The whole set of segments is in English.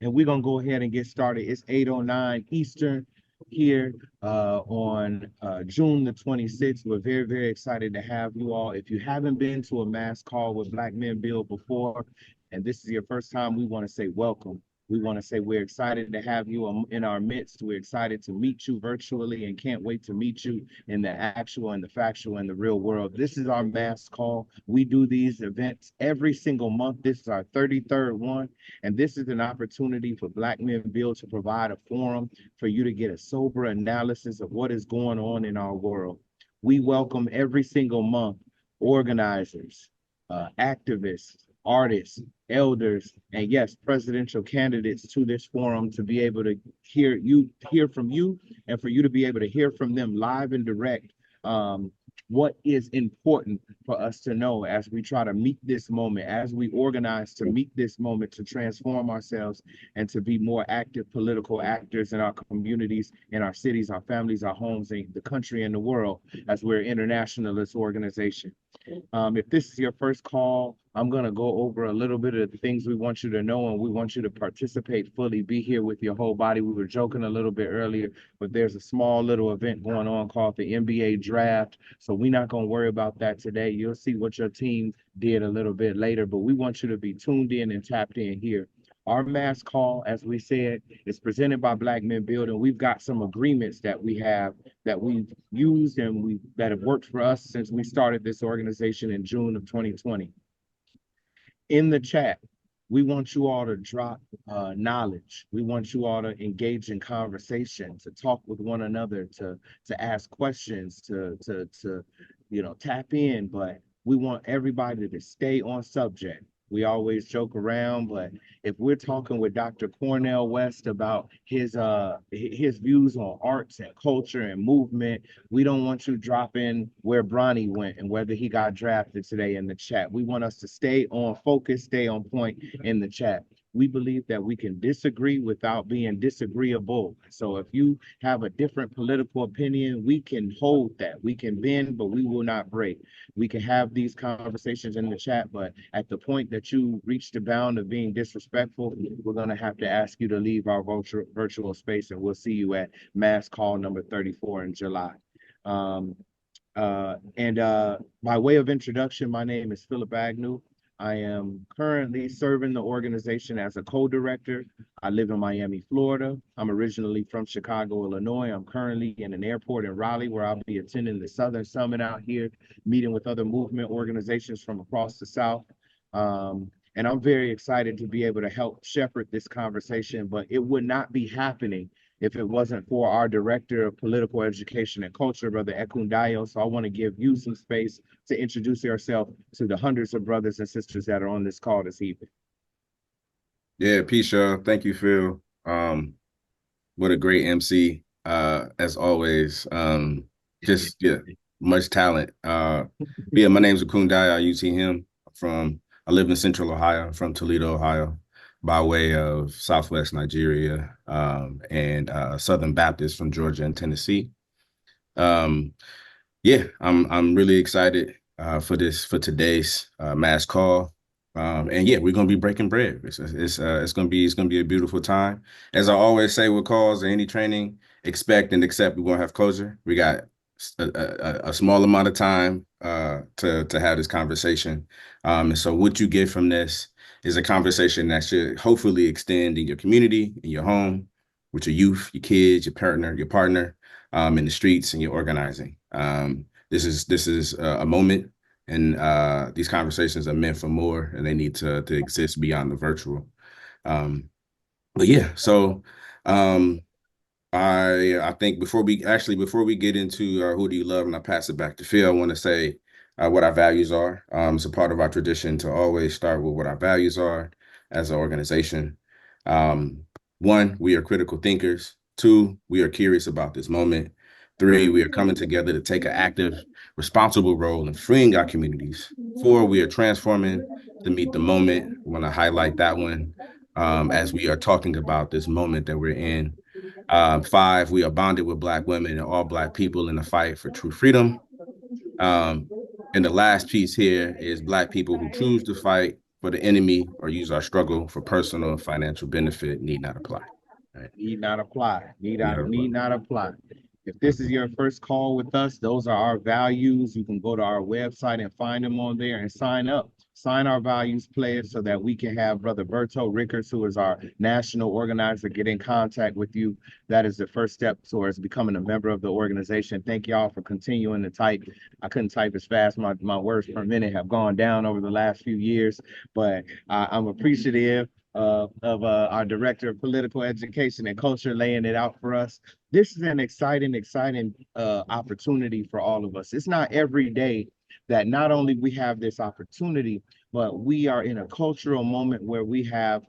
And we're going to go ahead and get started. It's 8:09 Eastern here on June the 26th. We're very, very excited to have you all. If you haven't been to a mass call with Black Men Build before, and this is your first time, we want to say welcome. We want to say we're excited to have you in our midst. We're excited to meet you virtually and can't wait to meet you in the actual and the factual and the real world. This is our mass call. We do these events every single month. This is our 33rd one. And this is an opportunity for Black Men Build to provide a forum for you to get a sober analysis of what is going on in our world. We welcome every single month organizers, activists, artists, elders, and yes, presidential candidates to this forum to be able to hear from you, and for you to be able to hear from them live and direct. What is important for us to know as we try to meet this moment, as we organize to meet this moment, to transform ourselves and to be more active political actors in our communities, in our cities, our families, our homes, in the country and the world, as we're an internationalist organization. If this is your first call, I'm going to go over a little bit of the things we want you to know, and we want you to participate fully, be here with your whole body. We were joking a little bit earlier, but there's a small little event going on called the NBA draft. So we're not going to worry about that today. You'll see what your team did a little bit later, but we want you to be tuned in and tapped in here. Our mass call, as we said, is presented by Black Men Build, and we've got some agreements that we have that we've used and that have worked for us since we started this organization in June of 2020. In the chat, we want you all to drop knowledge. We want you all to engage in conversation, to talk with one another, to ask questions, to tap in. But we want everybody to stay on subject. We always joke around, but if we're talking with Dr. Cornel West about his views on arts and culture and movement, we don't want you dropping where Bronny went and whether he got drafted today in the chat. We want us to stay on focus, stay on point in the chat. We believe that we can disagree without being disagreeable. So if you have a different political opinion, we can hold that. We can bend, but we will not break. We can have these conversations in the chat, but at the point that you reach the bound of being disrespectful, we're going to have to ask you to leave our virtual space, and we'll see you at mass call number 34 in July. By way of introduction, my name is Philip Agnew. I am currently serving the organization as a co-director. I live in Miami, Florida. I'm originally from Chicago, Illinois. I'm currently in an airport in Raleigh where I'll be attending the Southern Summit out here, meeting with other movement organizations from across the South. And I'm very excited to be able to help shepherd this conversation, but it would not be happening if it wasn't for our Director of Political Education and Culture, Brother Ekundayo. So I want to give you some space to introduce yourself to the hundreds of brothers and sisters that are on this call this evening. Yeah, peace, y'all. Thank you, Phil. What a great MC, as always. Just much talent. Yeah, my name's Ekundayo. I use him I live in Central Ohio, from Toledo, Ohio, by way of Southwest Nigeria, and Southern Baptist from Georgia and Tennessee. Yeah, I'm really excited for today's mass call. And yeah, we're gonna be breaking bread. It's gonna be a beautiful time. As I always say with calls or any training, expect and accept. We're gonna have closure. We got a small amount of time to have this conversation. And so what you get from this is a conversation that should hopefully extend in your community, in your home, with your youth, your kids, your partner, in the streets, and your organizing. This is a moment. And these conversations are meant for more, and they need to exist beyond the virtual. But yeah, so I think before we get into who do you love, and I pass it back to Phil, I want to say what our values are. It's a part of our tradition to always start with what our values are as an organization. One, we are critical thinkers. Two, we are curious about this moment. Three, we are coming together to take an active, responsible role in freeing our communities. Four, we are transforming to meet the moment. I want to highlight that one as we are talking about this moment that we're in. Five, we are bonded with Black women and all Black people in the fight for true freedom. And the last piece here is Black people who choose to fight for the enemy or use our struggle for personal or financial benefit need not apply. Right? Need not apply. Need not apply. Need not apply. If this is your first call with us, those are our values. You can go to our website and find them on there and sign up. Sign our values pledge so that we can have Brother Berto Rickards, who is our national organizer, get in contact with you. That is the first step towards becoming a member of the organization. Thank y'all for continuing to type. I couldn't type as fast. My words per minute have gone down over the last few years, but I'm appreciative of our Director of Political Education and Culture laying it out for us. This is an exciting opportunity for all of us. It's not every day that not only we have this opportunity, but we are in a cultural moment where we have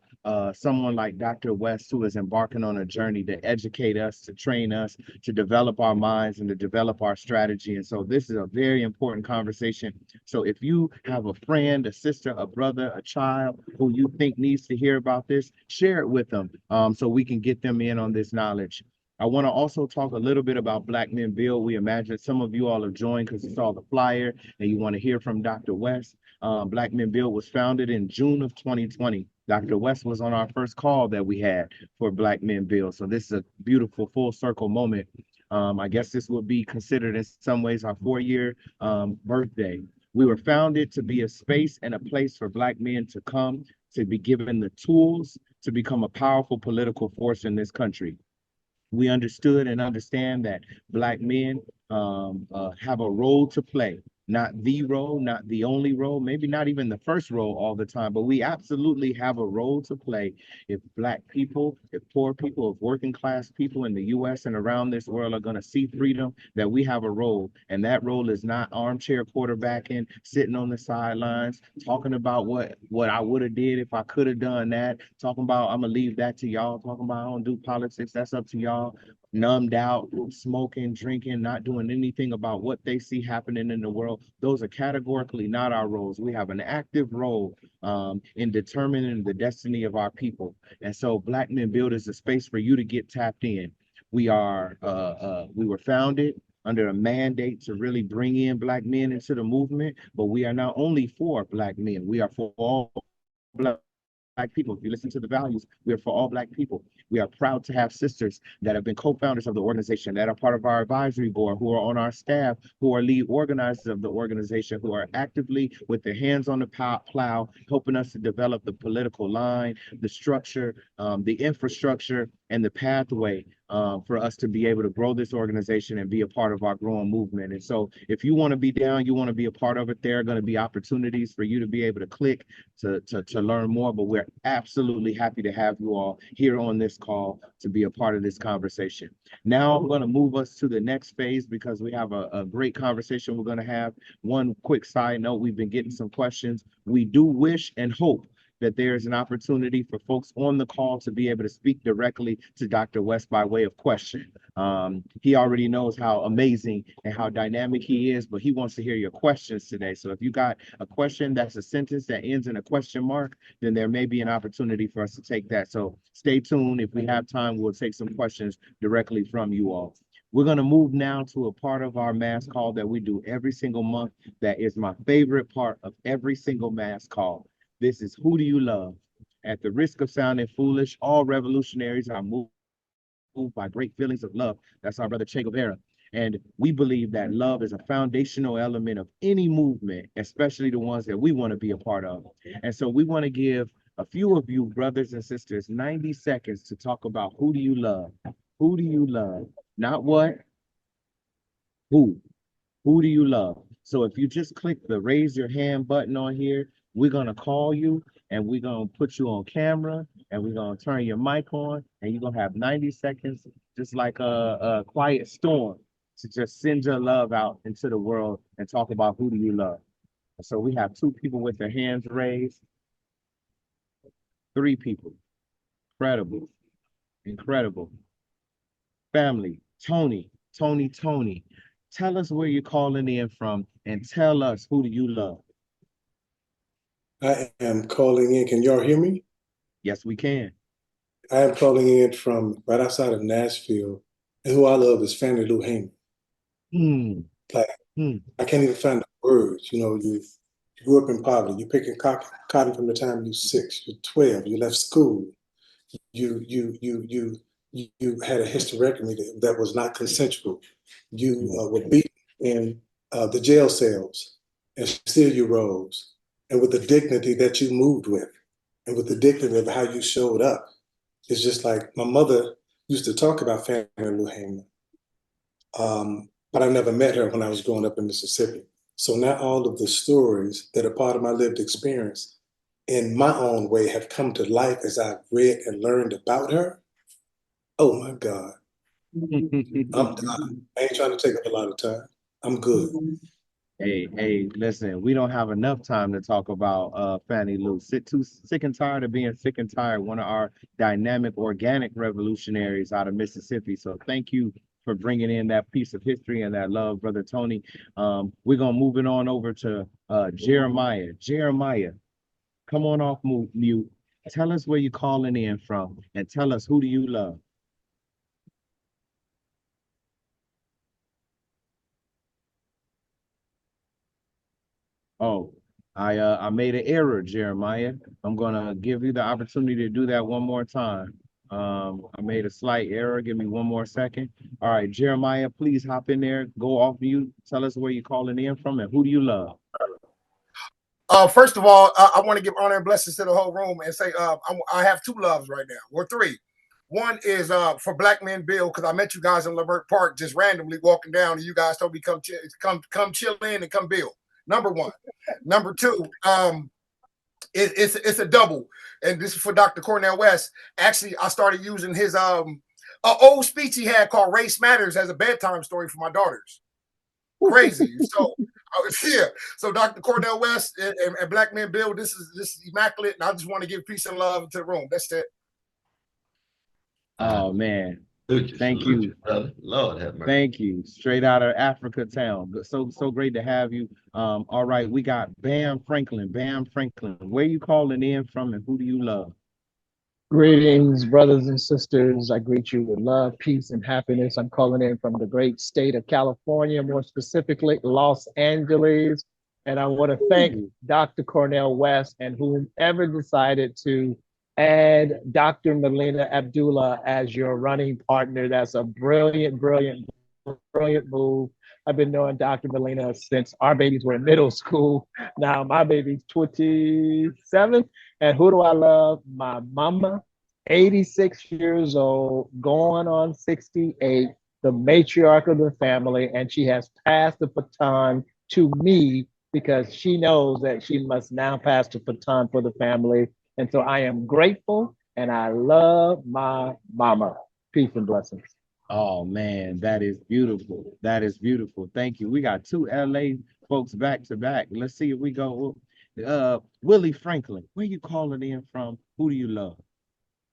someone like Dr. West, who is embarking on a journey to educate us, to train us, to develop our minds and to develop our strategy. And so this is a very important conversation. So if you have a friend, a sister, a brother, a child who you think needs to hear about this, share it with them so we can get them in on this knowledge. I want to also talk a little bit about Black Men Build. We imagine some of you all have joined because you saw the flyer and you want to hear from Dr. West. Black Men Build was founded in June of 2020. Dr. West was on our first call that we had for Black Men Build. So this is a beautiful full circle moment. I guess this would be considered in some ways our 4-year birthday. We were founded to be a space and a place for Black men to come, to be given the tools to become a powerful political force in this country. We understood and understand that Black men have a role to play, not the role, not the only role, maybe not even the first role all the time, but we absolutely have a role to play if Black people, if poor people, if working class people in the US and around this world are going to see freedom, that we have a role. And that role is not armchair quarterbacking, sitting on the sidelines, talking about what I would have did if I could have done that, talking about I'm going to leave that to y'all, talking about I don't do politics, that's up to y'all. Numbed out, smoking, drinking, not doing anything about what they see happening in the world. Those are categorically not our roles. We have an active role in determining the destiny of our people. And so Black Men Build is a space for you to get tapped in. We were founded under a mandate to really bring in Black men into the movement, but we are not only for Black men, we are for all Black people. If you listen to the values, we are for all Black people. We are proud to have sisters that have been co-founders of the organization, that are part of our advisory board, who are on our staff, who are lead organizers of the organization, who are actively with their hands on the plow, helping us to develop the political line, the structure, the infrastructure, and the pathway for us to be able to grow this organization and be a part of our growing movement. And so if you want to be down, you want to be a part of it, there are going to be opportunities for you to be able to click to learn more. But we're absolutely happy to have you all here on this call to be a part of this conversation. Now I'm going to move us to the next phase because we have a great conversation we're going to have. One quick side note, we've been getting some questions. We do wish and hope that there's an opportunity for folks on the call to be able to speak directly to Dr. West by way of question. He already knows how amazing and how dynamic he is, but he wants to hear your questions today. So if you got a question that's a sentence that ends in a question mark, then there may be an opportunity for us to take that. So stay tuned. If we have time, we'll take some questions directly from you all. We're going to move now to a part of our mass call that we do every single month. That is my favorite part of every single mass call. This is Who Do You Love? At the risk of sounding foolish, all revolutionaries are moved by great feelings of love. That's our brother Che Guevara. And we believe that love is a foundational element of any movement, especially the ones that we want to be a part of. And so we want to give a few of you brothers and sisters 90 seconds to talk about who do you love? Who do you love? Not what, who? Who do you love? So if you just click the raise your hand button on here, we're going to call you and we're going to put you on camera and we're going to turn your mic on and you're going to have 90 seconds, just like a quiet storm, to just send your love out into the world and talk about who do you love. So we have 2 people with their hands raised, 3 people. Incredible. Incredible. Family, Tony. Tell us where you're calling in from and tell us who do you love. I am calling in. Can y'all hear me? Yes, we can. I am calling in from right outside of Nashville, and who I love is Fannie Lou Hamer. Hmm. Like, Hmm. I can't even find the words. You know, You grew up in poverty. You're picking cotton from the time you're 6, you're 12, you left school. You had a hysterectomy that was not consensual. You were beaten in the jail cells, and still you rose. And with the dignity that you moved with, and with the dignity of how you showed up, it's just like my mother used to talk about Fannie Lou Hamer, but I never met her when I was growing up in Mississippi. So now all of the stories that are part of my lived experience in my own way have come to life as I've read and learned about her. Oh my God. I'm done. I ain't trying to take up a lot of time. I'm good. Hey, listen, we don't have enough time to talk about Fannie Lou. Sick and tired of being sick and tired, one of our dynamic organic revolutionaries out of Mississippi. So thank you for bringing in that piece of history and that love, Brother Tony. We're gonna move it on over to Jeremiah. Jeremiah, come on off mute. Tell us where you're calling in from and tell us, who do you love? Oh, I made an error, Jeremiah. I'm gonna give you the opportunity to do that one more time. I made a slight error. Give me one more second. All right, Jeremiah, please hop in there. Go off mute. Tell us where you're calling in from and who do you love? First of all, I want to give honor and blessings to the whole room and say I have 2 loves right now, or 3. One is for Black Men Bill, because I met you guys in Lavert Park just randomly walking down, and you guys told me come chill in and come build. Number 1. Number 2, it's a double, and this is for Dr. Cornel West. Actually, I started using his old speech he had called "Race Matters" as a bedtime story for my daughters. Crazy. So yeah. So Dr. Cornel West and Black Men Bill, this is immaculate, and I just want to give peace and love to the room. That's it. Oh man, thank you, brother. Lord have mercy. thank you. Straight out of Africa town. So great to have you. All right, we got Bam Franklin. Bam Franklin, where you calling in from and who do you love? Greetings, brothers and sisters. I greet you with love, peace, and happiness. I'm calling in from the great state of California, more specifically, Los Angeles. And I want to thank Dr. Cornel West and whomever decided to add Dr. Melina Abdullah as your running partner. That's a brilliant, brilliant, brilliant move. I've been knowing Dr. Melina since our babies were in middle school. Now my baby's 27. And who do I love? My mama, 86 years old, going on 68, the matriarch of the family. And she has passed the baton to me because she knows that she must now pass the baton for the family. And so I am grateful and I love my mama. Peace and blessings. Oh man, that is beautiful. That is beautiful. Thank you. We got 2 LA folks back to back. Let's see if we go. Willie Franklin, where you calling in from? Who do you love?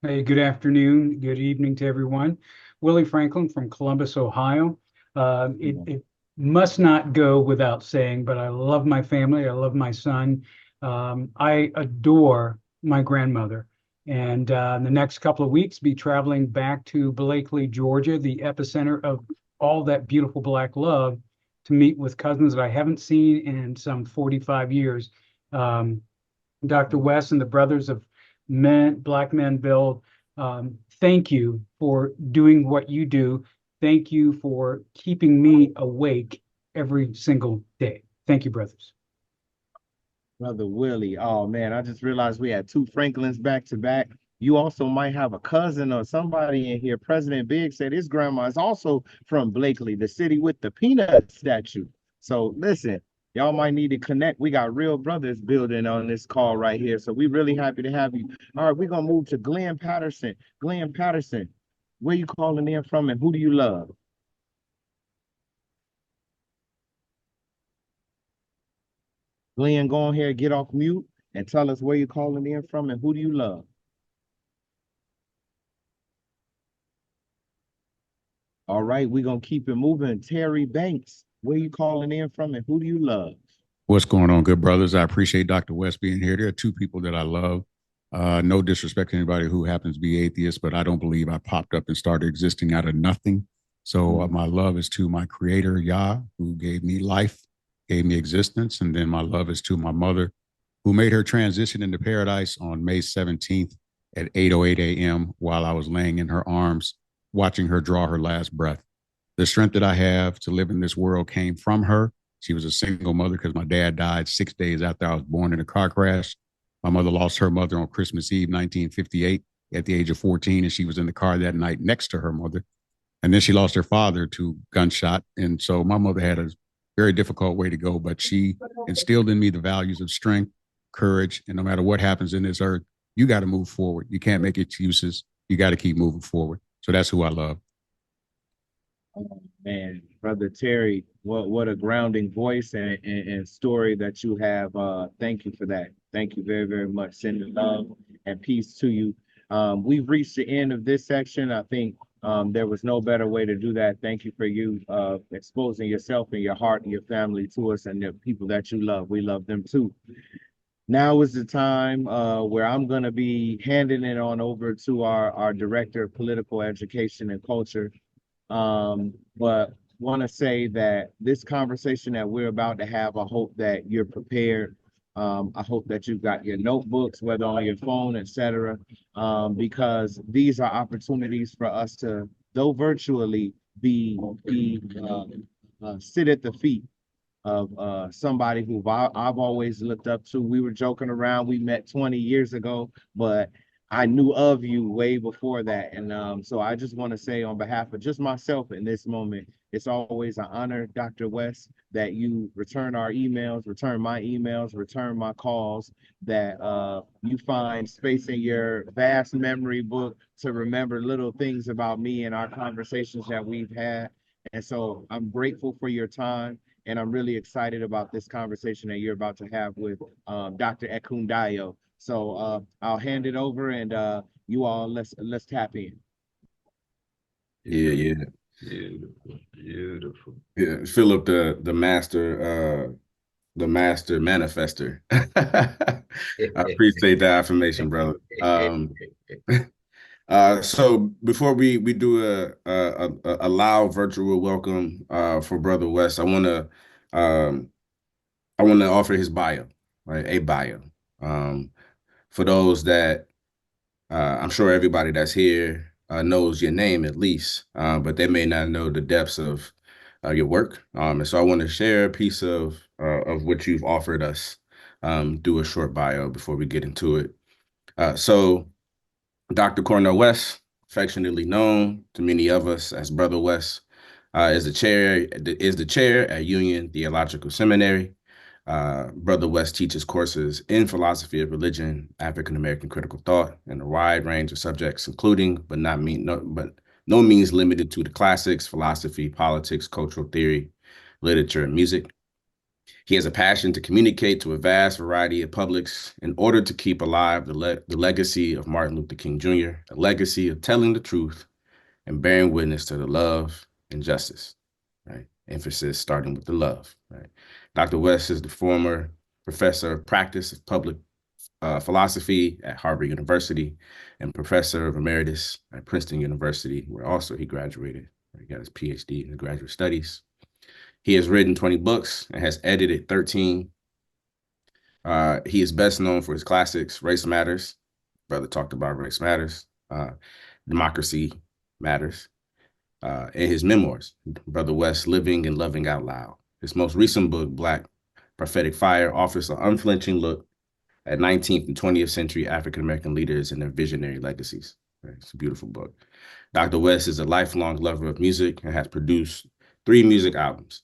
Hey, good afternoon, good evening to everyone. Willie Franklin from Columbus, Ohio. It must not go without saying, but I love my family. I love my son. I adore my grandmother. And in the next couple of weeks, be traveling back to Blakely, Georgia, the epicenter of all that beautiful Black love, to meet with cousins that I haven't seen in some 45 years. Dr. West and the brothers of Black Men Build, thank you for doing what you do. Thank you for keeping me awake every single day. Thank you, brothers. Brother Willie. Oh man, I just realized we had 2 Franklins back to back. You also might have a cousin or somebody in here. President Big said his grandma is also from Blakely, the city with the peanut statue. So listen, y'all might need to connect. We got real brothers building on this call right here. So we're really happy to have you. All right, we're gonna move to Glenn Patterson. Glenn Patterson, where you calling in from and who do you love? Glenn, go on here, get off mute and tell us where you're calling in from and who do you love? All right, we're gonna keep it moving. Terry Banks, where you calling in from and who do you love? What's going on, good brothers? I appreciate Dr. West being here. There are 2 people that I love. No disrespect to anybody who happens to be atheist, but I don't believe I popped up and started existing out of nothing. So my love is to my creator, Yah, who gave me life gave me existence. And then my love is to my mother, who made her transition into paradise on May 17th at 8:08 a.m. while I was laying in her arms, watching her draw her last breath. The strength that I have to live in this world came from her. She was a single mother because my dad died 6 days after I was born in a car crash. My mother lost her mother on Christmas Eve, 1958, at the age of 14, and she was in the car that night next to her mother. And then she lost her father to gunshot. And so my mother had a very difficult way to go, but she instilled in me the values of strength, courage, and no matter what happens in this earth, you got to move forward. You can't make excuses. You got to keep moving forward. So that's who I love. Oh, man, Brother Terry, what a grounding voice and story that you have. Thank you for that. Thank you very, very much. Sending love and peace to you. We've reached the end of this section. I think there was no better way to do that. Thank you for you exposing yourself and your heart and your family to us and the people that you love. We love them too. Now is the time where I'm going to be handing it on over to our Director of Political Education and Culture. But want to say that this conversation that we're about to have, I hope that you're prepared. I hope that you've got your notebooks, whether on your phone, etc., because these are opportunities for us to, though virtually, sit at the feet of somebody who I've always looked up to. We were joking around. We met 20 years ago, but I knew of you way before that. And so I just want to say on behalf of just myself in this moment, it's always an honor, Dr. West, that you return our emails, return my emails, return my calls, that you find space in your vast memory book to remember little things about me and our conversations that we've had. And so I'm grateful for your time. And I'm really excited about this conversation that you're about to have with Dr. Ekundayo. So I'll hand it over, and you all let's tap in. Yeah. Beautiful. Yeah, Philip, the master manifester. I appreciate the affirmation, brother. So before we do a loud virtual welcome for Brother West, I want to offer his bio, right? A bio. For those that I'm sure everybody that's here knows your name at least, but they may not know the depths of your work. And so I want to share a piece of what you've offered us. Do a short bio before we get into it. So Dr. Cornel West, affectionately known to many of us as Brother West, is the chair at Union Theological Seminary. Brother West teaches courses in philosophy of religion, African American critical thought, and a wide range of subjects, including but no means limited to the classics, philosophy, politics, cultural theory, literature, and music. He has a passion to communicate to a vast variety of publics in order to keep alive the legacy of Martin Luther King Jr., a legacy of telling the truth and bearing witness to the love and justice, right? Emphasis starting with the love, right? Dr. West is the former professor of practice of public philosophy at Harvard University and professor of emeritus at Princeton University, where also he graduated. He got his PhD in graduate studies. He has written 20 books and has edited 13. He is best known for his classics, Race Matters. Brother talked about Race Matters, Democracy Matters, and his memoirs, Brother West, Living and Loving Out Loud. His most recent book, Black Prophetic Fire, offers an unflinching look at 19th and 20th century African-American leaders and their visionary legacies. It's a beautiful book. Dr. West is a lifelong lover of music and has produced 3 music albums.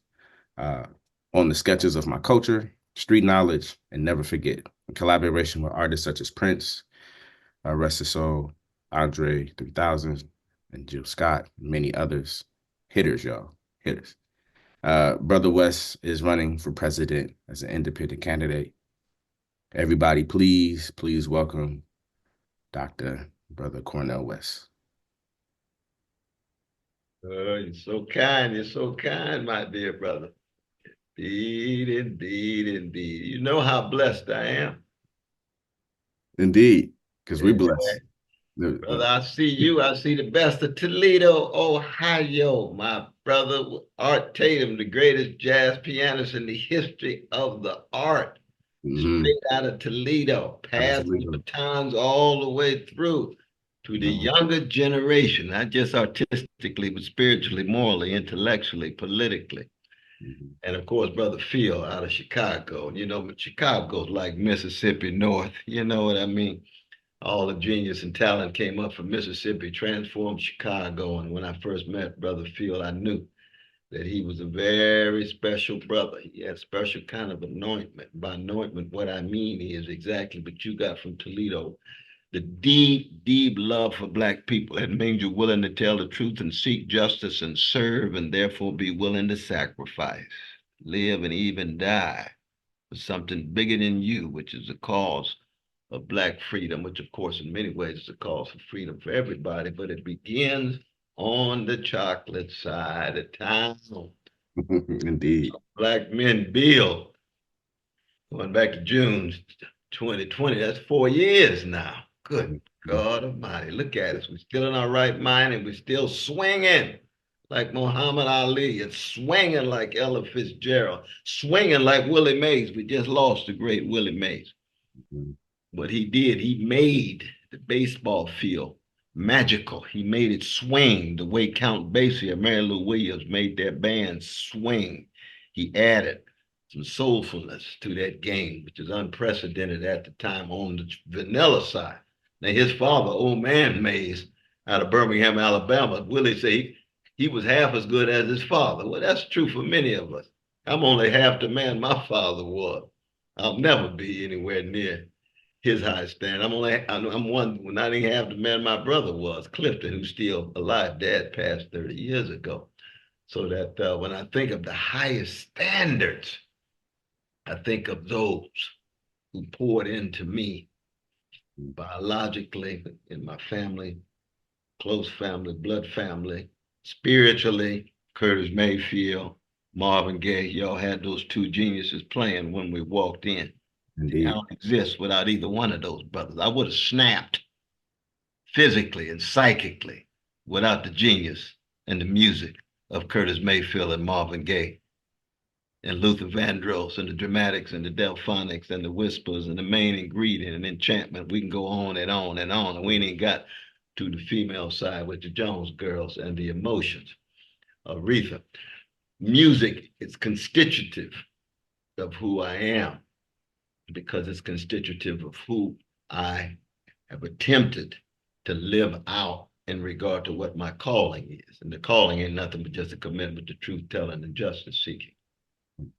On the Sketches of My Culture, Street Knowledge, and Never Forget, in collaboration with artists such as Prince, Rest His Soul, Andre 3000, and Jill Scott, and many others. Hitters, y'all, hitters. Brother West is running for president as an independent candidate. Everybody, please welcome Brother Cornel West. You're so kind. You're so kind, my dear brother. Indeed. You know how blessed I am. Indeed, because we blessed. Brother, I see you. I see the best of Toledo, Ohio, my brother, Art Tatum, the greatest jazz pianist in the history of the art, straight out of Toledo, passing batons all the way through to the younger generation, not just artistically, but spiritually, morally, intellectually, politically. And of course, Brother Phil out of Chicago. You know, but Chicago's like Mississippi North. You know what I mean? All the genius and talent came up from Mississippi, transformed Chicago. And when I first met Brother Phil, I knew that he was a very special brother. He had special kind of anointment. By anointment, what I mean is exactly what you got from Toledo. The deep, deep love for Black people. It means you're willing to tell the truth and seek justice and serve, and therefore be willing to sacrifice, live, and even die for something bigger than you, which is the cause of Black freedom, which, of course, in many ways is a cause for freedom for everybody, but it begins on the chocolate side of town. Indeed. Black men build, going back to June 2020, that's 4 years now. Good God Almighty, look at us. We're still in our right mind and we're still swinging like Muhammad Ali and swinging like Ella Fitzgerald, swinging like Willie Mays. We just lost the great Willie Mays. What he did, he made the baseball field magical. He made it swing the way Count Basie and Mary Lou Williams made their band swing. He added some soulfulness to that game, which is unprecedented at the time on the vanilla side. Now, his father, old man Mays, out of Birmingham, Alabama, Willie said he was half as good as his father. Well, that's true for many of us. I'm only half the man my father was. I'll never be anywhere near his high standard. I'm one, not even half the man my brother was, Clifton, who's still alive. Dad passed 30 years ago. So that when I think of the highest standards, I think of those who poured into me biologically, in my family, close family, blood family, spiritually, Curtis Mayfield, Marvin Gaye. Y'all had those two geniuses playing when we walked in. Indeed. I don't exist without either one of those brothers. I would have snapped physically and psychically without the genius and the music of Curtis Mayfield and Marvin Gaye and Luther Vandross and the dramatics and the delphonics and the whispers and the main ingredient and enchantment. We can go on and on and on. And we ain't got to the female side with the Jones girls and the emotions. Aretha. Music is constitutive of who I am because it's constitutive of who I have attempted to live out in regard to what my calling is. And the calling ain't nothing but just a commitment to truth telling and justice seeking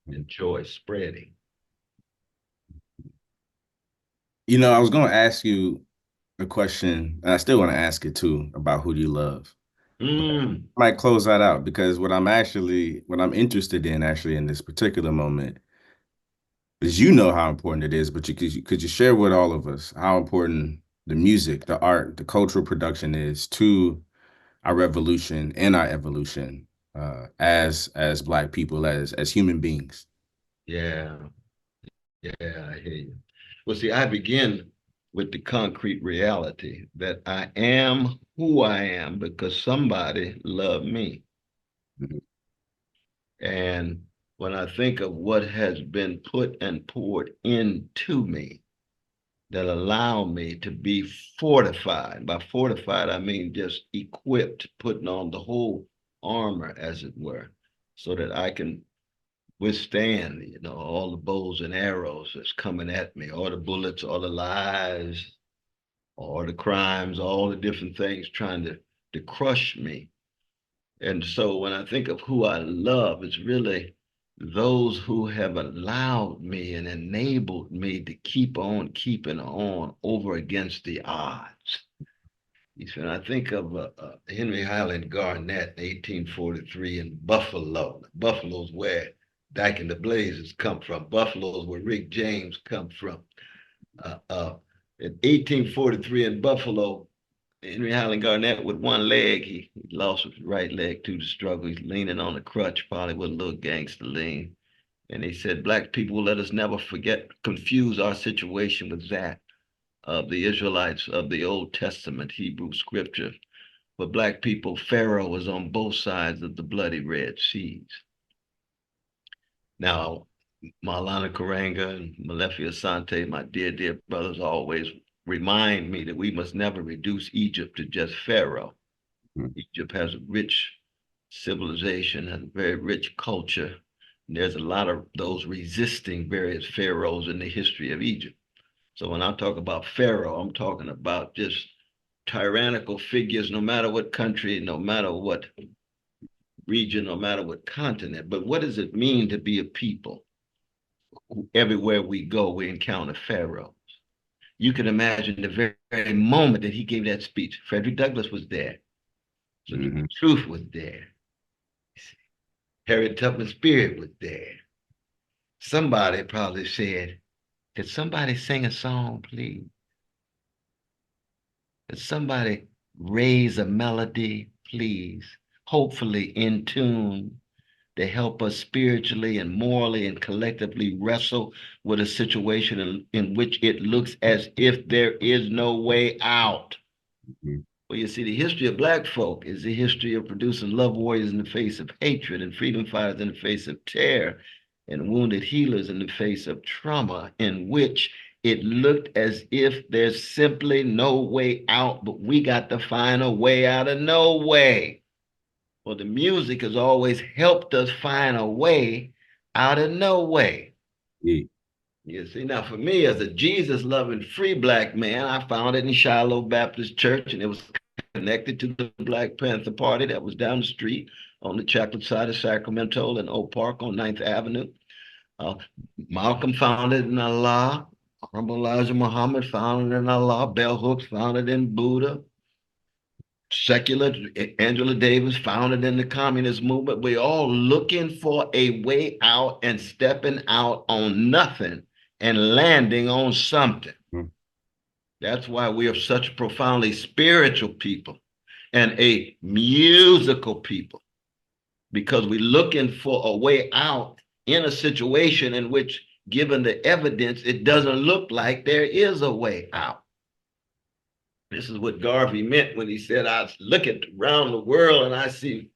and joy spreading. You know, I was going to ask you a question, and I still want to ask it too, about who do you love? I might close that out because what I'm interested in actually in this particular moment is, you know, how important it is, but could you share with all of us how important the music, the art, the cultural production is to our revolution and our evolution as Black people, as human beings? Yeah, I hear you. Well, see, I begin with the concrete reality that I am who I am because somebody loved me. And when I think of what has been put and poured into me that allow me to be fortified, by fortified, I mean just equipped, putting on the whole armor, as it were, so that I can withstand, you know, all the bows and arrows that's coming at me, all the bullets, all the lies, all the crimes, all the different things trying to crush me. And so when I think of who I love, it's really those who have allowed me and enabled me to keep on keeping on over against the odds. When I think of Henry Highland Garnett in 1843 in Buffalo. Buffalo's where Dyke and the Blazers come from. Buffalo's where Rick James come from. In 1843 in Buffalo, Henry Highland Garnett with one leg, he lost his right leg to the struggle. He's leaning on a crutch, probably with a little gangster lean. And he said, Black people, let us never confuse our situation with that of the Israelites of the Old Testament Hebrew scripture, For Black people, Pharaoh was on both sides of the bloody Red Seas. Now, Maulana Karanga and Malefi Asante, my dear, dear brothers, always remind me that we must never reduce Egypt to just Pharaoh. Egypt has a rich civilization and a very rich culture. And there's a lot of those resisting various pharaohs in the history of Egypt. So when I talk about Pharaoh, I'm talking about just tyrannical figures, no matter what country, no matter what region, no matter what continent. But what does it mean to be a people? Everywhere we go, we encounter pharaohs. You can imagine the very moment that he gave that speech, Frederick Douglass was there. So the truth was there. Harriet Tubman Spears was there. Somebody probably said, "Could somebody sing a song, please? Could somebody raise a melody, please? Hopefully in tune to help us spiritually and morally and collectively wrestle with a situation in which it looks as if there is no way out." Well, you see, the history of Black folk is the history of producing love warriors in the face of hatred and freedom fighters in the face of terror and wounded healers in the face of trauma, in which it looked as if there's simply no way out, but we got to find a way out of no way. Well, the music has always helped us find a way out of no way. Yeah. You see, now for me, as a Jesus-loving free Black man, I found it in Shiloh Baptist Church, and it was connected to the Black Panther Party that was down the street on the chocolate side of Sacramento and Oak Park on 9th Avenue. Malcolm founded in Allah. Honorable Elijah Muhammad founded in Allah. Bell Hooks founded in Buddha. Secular, Angela Davis founded in the communist movement. We're all looking for a way out and stepping out on nothing and landing on something. That's why we are such profoundly spiritual people and a musical people, because we're looking for a way out in a situation in which, given the evidence, it doesn't look like there is a way out. This is what Garvey meant when he said, "I look at around the world and I see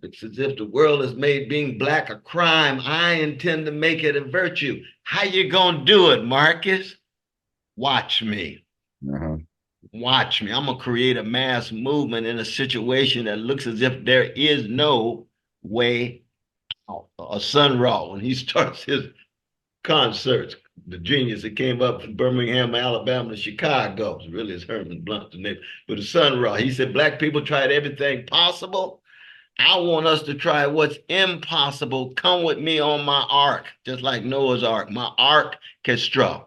it's as if the world has made being Black a crime. I intend to make it a virtue." How you gonna do it, Marcus? Watch me. Watch me. I'm gonna create a mass movement in a situation that looks as if there is no way out. Sun Ra, when he starts his concerts, the genius that came up from Birmingham, Alabama to Chicago, really is Herman Blunt's name, but the Sun Ra, he said, "Black people tried everything possible. I want us to try what's impossible. Come with me on my ark," just like Noah's Ark, my ark Kestra.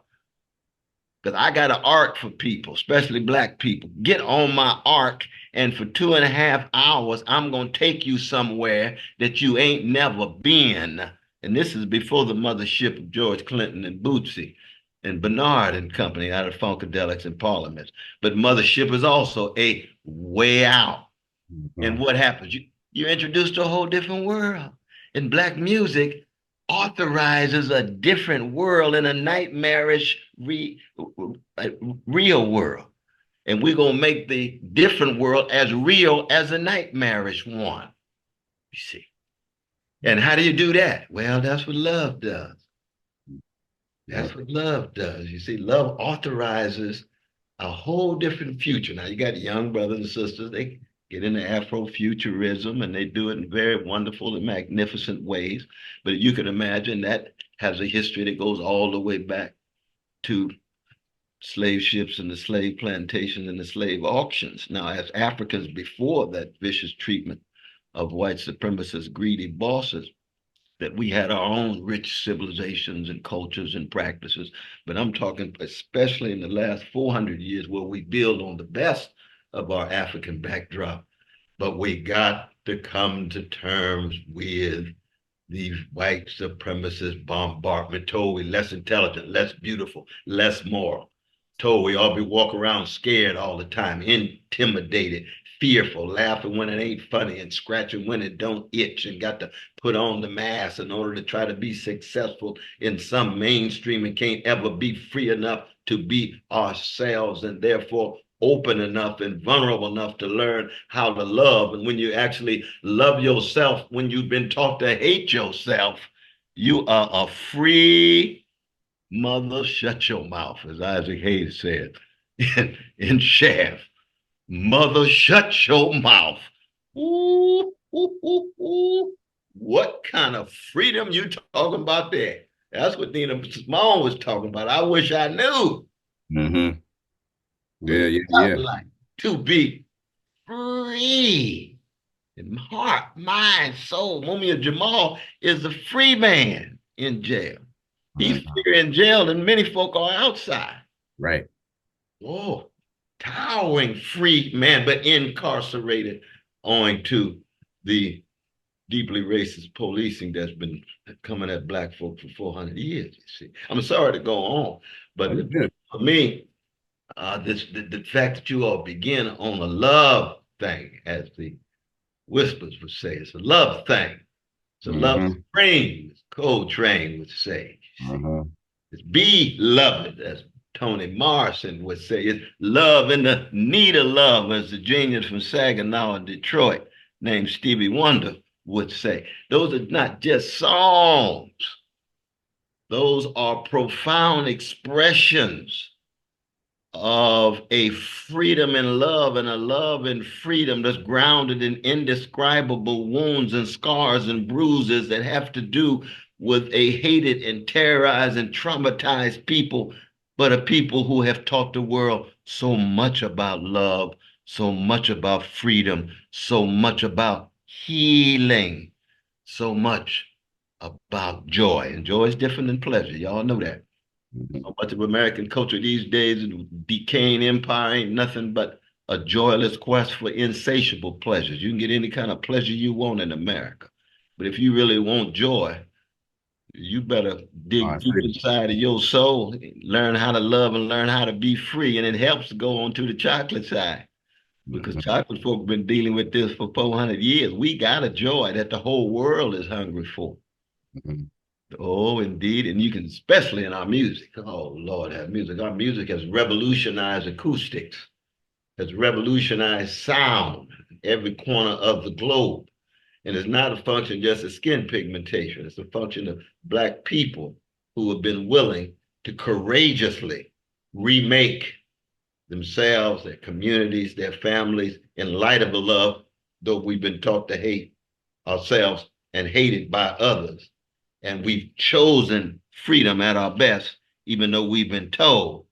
Because I got an ark for people, especially Black people. Get on my ark, and for 2.5 hours, I'm going to take you somewhere that you ain't never been. And this is before the mothership of George Clinton and Bootsy and Bernard and company out of Funkadelics and Parliaments. But mothership is also a way out. And what happens? You're introduced to a whole different world. In Black music, authorizes a different world in a nightmarish real world. And we're going to make the different world as real as a nightmarish one, you see. And how do you do that? Well, that's what love does. That's what love does. You see, love authorizes a whole different future. Now, you got young brothers and sisters, they get into Afrofuturism, and they do it in very wonderful and magnificent ways. But you can imagine that has a history that goes all the way back to slave ships and the slave plantations and the slave auctions. Now, as Africans before that vicious treatment of white supremacist greedy bosses, that we had our own rich civilizations and cultures and practices. But I'm talking especially in the last 400 years, where we build on the best of our African backdrop. But we got to come to terms with these white supremacist bombardment. Told we less intelligent, less beautiful, less moral. Told we all be walking around scared all the time, intimidated, fearful, laughing when it ain't funny and scratching when it don't itch, and got to put on the mask in order to try to be successful in some mainstream and can't ever be free enough to be ourselves, and therefore open enough and vulnerable enough to learn how to love. And when you actually love yourself, when you've been taught to hate yourself, you are a free mother. Shut your mouth, as Isaac Hayes said in Shaft. Mother, shut your mouth. Ooh, ooh, ooh, ooh. What kind of freedom you talking about there? That's what Nina Simone was talking about. I wish I knew. Mm-hmm. Yeah, Yeah, yeah. like to be free in heart, mind, soul. Mumia Jamal is a free man in jail. He's freer in jail than many folk are outside. Right. Oh, towering free man, but incarcerated owing to the deeply racist policing that's been coming at black folk for 400 years. You see, I'm sorry to go on, but for me, the fact that you all begin on a love thing, as the whispers would say, it's a love thing. It's a love spring, as Coltrane would say. It's beloved, as Toni Morrison would say. It's love in the need of love, as the genius from Saginaw in Detroit named Stevie Wonder would say. Those are not just songs. Those are profound expressions of a freedom and love, and a love and freedom that's grounded in indescribable wounds and scars and bruises that have to do with a hated and terrorized and traumatized people, but a people who have taught the world so much about love, so much about freedom, so much about healing, so much about joy. And joy is different than pleasure. Y'all know that. So much of American culture these days, decaying empire ain't nothing but a joyless quest for insatiable pleasures. You can get any kind of pleasure you want in America. But if you really want joy, you better dig deep inside of your soul, learn how to love and learn how to be free. And it helps to go on to the chocolate side, because chocolate folk have been dealing with this for 400 years. We got a joy that the whole world is hungry for. Oh, indeed. And you can, especially in our music. Oh, Lord, have music. Our music has revolutionized acoustics, has revolutionized sound in every corner of the globe. And it's not a function just of skin pigmentation. It's a function of Black people who have been willing to courageously remake themselves, their communities, their families, in light of the love, though we've been taught to hate ourselves and hated by others. And we've chosen freedom at our best, even though we've been told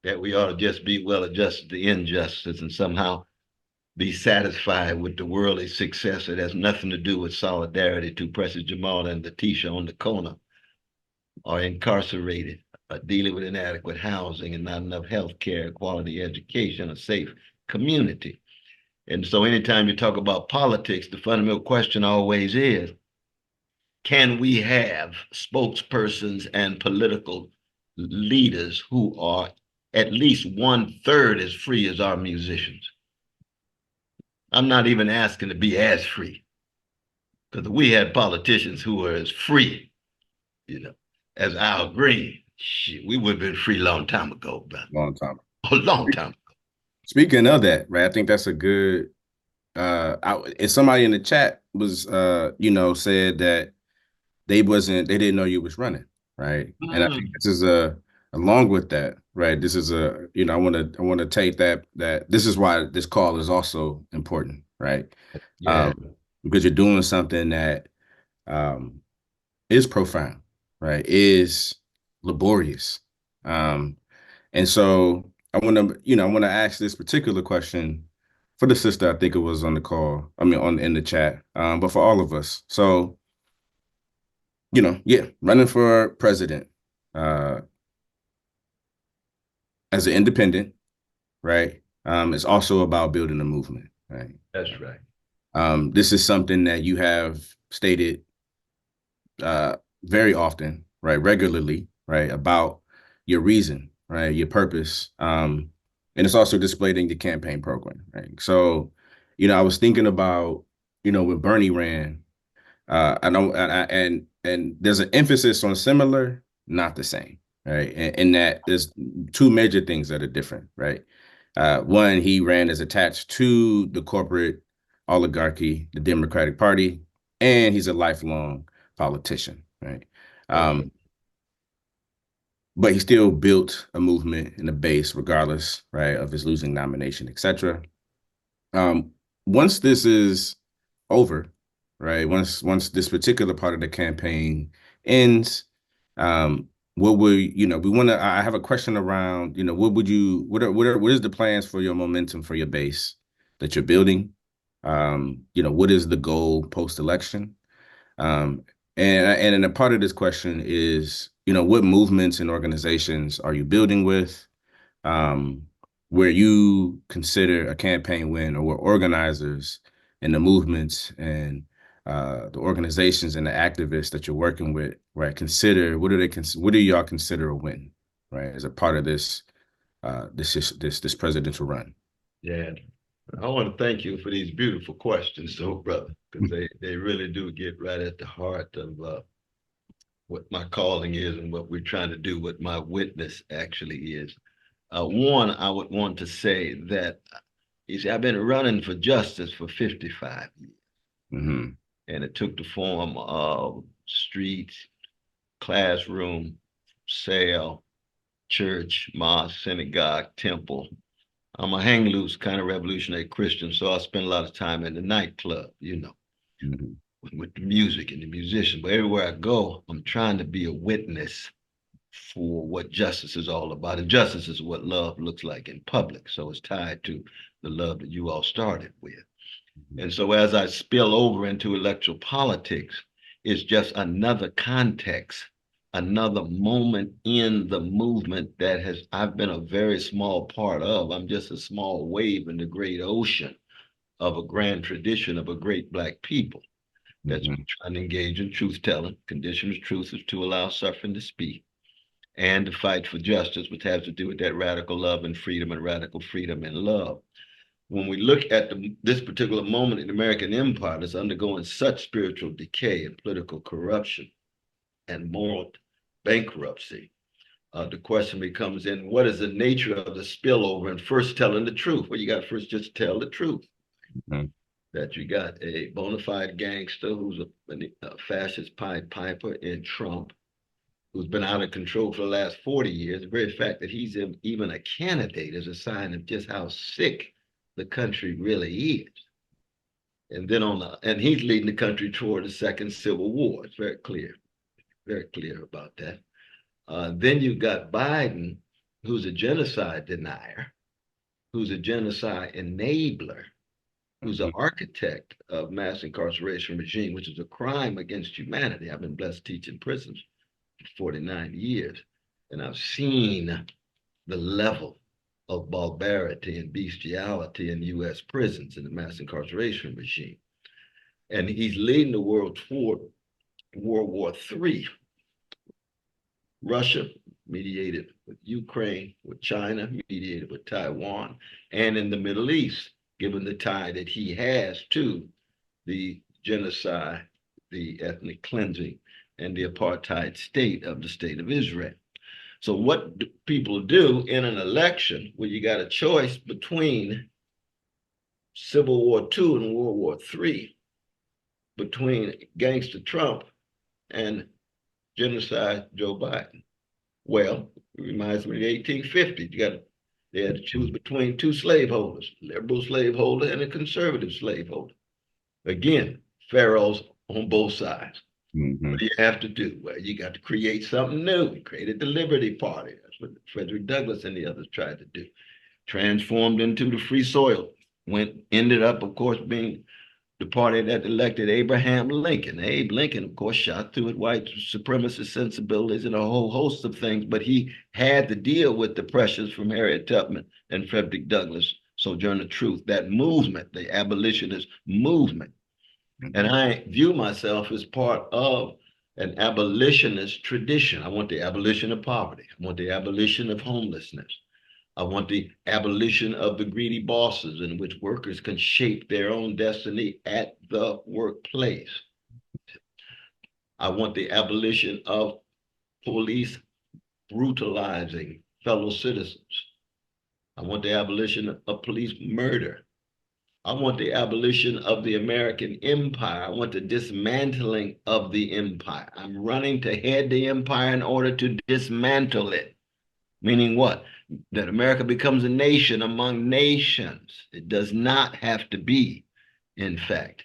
that we ought to just be well adjusted to injustice and somehow be satisfied with the worldly success that has nothing to do with solidarity to Precious Jamal and Letitia on the corner, are incarcerated, are dealing with inadequate housing and not enough health care, quality education, a safe community. And so anytime you talk about politics, the fundamental question always is, can we have spokespersons and political leaders who are at least 1/3 as free as our musicians? I'm not even asking to be as free, because if we had politicians who were as free, as Al Green, shit, we would have been free a long time ago, brother. A long time ago. Speaking of that, right, I think that's a good, if somebody in the chat was, said that they didn't know you was running, right? And I think this is along with that, right? This is I want to take that this is why this call is also important, right? Yeah. Because you're doing something that is profound, right? Is laborious. And so I want to ask this particular question for the sister. I think it was on the call, in the chat, but for all of us. So, running for president as an independent, right? It's also about building a movement, right? That's right. This is something that you have stated very often, right? Regularly, right? About your reason, right? Your purpose. And it's also displayed in your campaign program, right? So, I was thinking about, when Bernie ran, I know, and there's an emphasis on similar, not the same, right? And that there's two major things that are different, right? One, he ran as attached to the corporate oligarchy, the Democratic Party, and he's a lifelong politician, right? But he still built a movement and a base, regardless, right, of his losing nomination, etc. Once this is over, right, once this particular part of the campaign ends, what would, we want to, I have a question around, what is the plans for your momentum for your base that you're building? What is the goal post-election? And a part of this question is, what movements and organizations are you building with, where you consider a campaign win, or where organizers and the movements and the organizations and the activists that you're working with, right, what do y'all consider a win, right, as a part of this this presidential run? Yeah, I want to thank you for these beautiful questions, so brother, because they really do get right at the heart of what my calling is and what we're trying to do, what my witness actually is. One, I would want to say that, you see, I've been running for justice for 55 years. Mm-hmm. And it took the form of street, classroom, cell, church, mosque, synagogue, temple. I'm a hang loose kind of revolutionary Christian, so I spend a lot of time in the nightclub, Mm-hmm. with the music and the musician. But everywhere I go, I'm trying to be a witness for what justice is all about. And justice is what love looks like in public. So it's tied to the love that you all started with. And so as I spill over into electoral politics, it's just another context, another moment in the movement that I've been a very small part of. I'm just a small wave in the great ocean of a grand tradition of a great Black people that's been trying to engage in truth telling. Condition of truth is to allow suffering to speak, and to fight for justice, which has to do with that radical love and freedom, and radical freedom and love. When we look at this particular moment in the American empire that's undergoing such spiritual decay and political corruption and moral bankruptcy, the question becomes then, what is the nature of the spillover and first telling the truth? Well, you got to first just tell the truth. Mm-hmm. That you got a bona fide gangster who's a fascist Pied Piper in Trump, who's been out of control for the last 40 years. The very fact that he's even a candidate is a sign of just how sick the country really is. And then and he's leading the country toward the second civil war. It's very clear about that. Then you've got Biden, who's a genocide denier, who's a genocide enabler, who's an architect of mass incarceration regime, which is a crime against humanity. I've been blessed teaching prisons for 49 years, and I've seen the level of barbarity and bestiality in U.S. prisons in the mass incarceration regime. And he's leading the world toward World War III. Russia, mediated with Ukraine, with China, mediated with Taiwan, and in the Middle East, given the tie that he has to the genocide, the ethnic cleansing, and the apartheid state of the state of Israel. So what do people do in an election where you got a choice between Civil War II and World War III, between gangster Trump and genocide Joe Biden? Well, it reminds me of the 1850s. They had to choose between two slaveholders, a liberal slaveholder and a conservative slaveholder. Again, pharaohs on both sides. Mm-hmm. What do you have to do? Well, you got to create something new. You created the Liberty Party. That's what Frederick Douglass and the others tried to do. Transformed into the Free Soil. Ended up, of course, being the party that elected Abraham Lincoln. Abe Lincoln, of course, shot through at white supremacist sensibilities and a whole host of things, but he had to deal with the pressures from Harriet Tubman and Frederick Douglass, Sojourner Truth, that movement, the abolitionist movement. And I view myself as part of an abolitionist tradition. I want the abolition of poverty. I want the abolition of homelessness. I want the abolition of the greedy bosses in which workers can shape their own destiny at the workplace. I want the abolition of police brutalizing fellow citizens. I want the abolition of police murder. I want the abolition of the American empire. I want the dismantling of the empire. I'm running to head the empire in order to dismantle it. Meaning what? That America becomes a nation among nations. It does not have to be, in fact,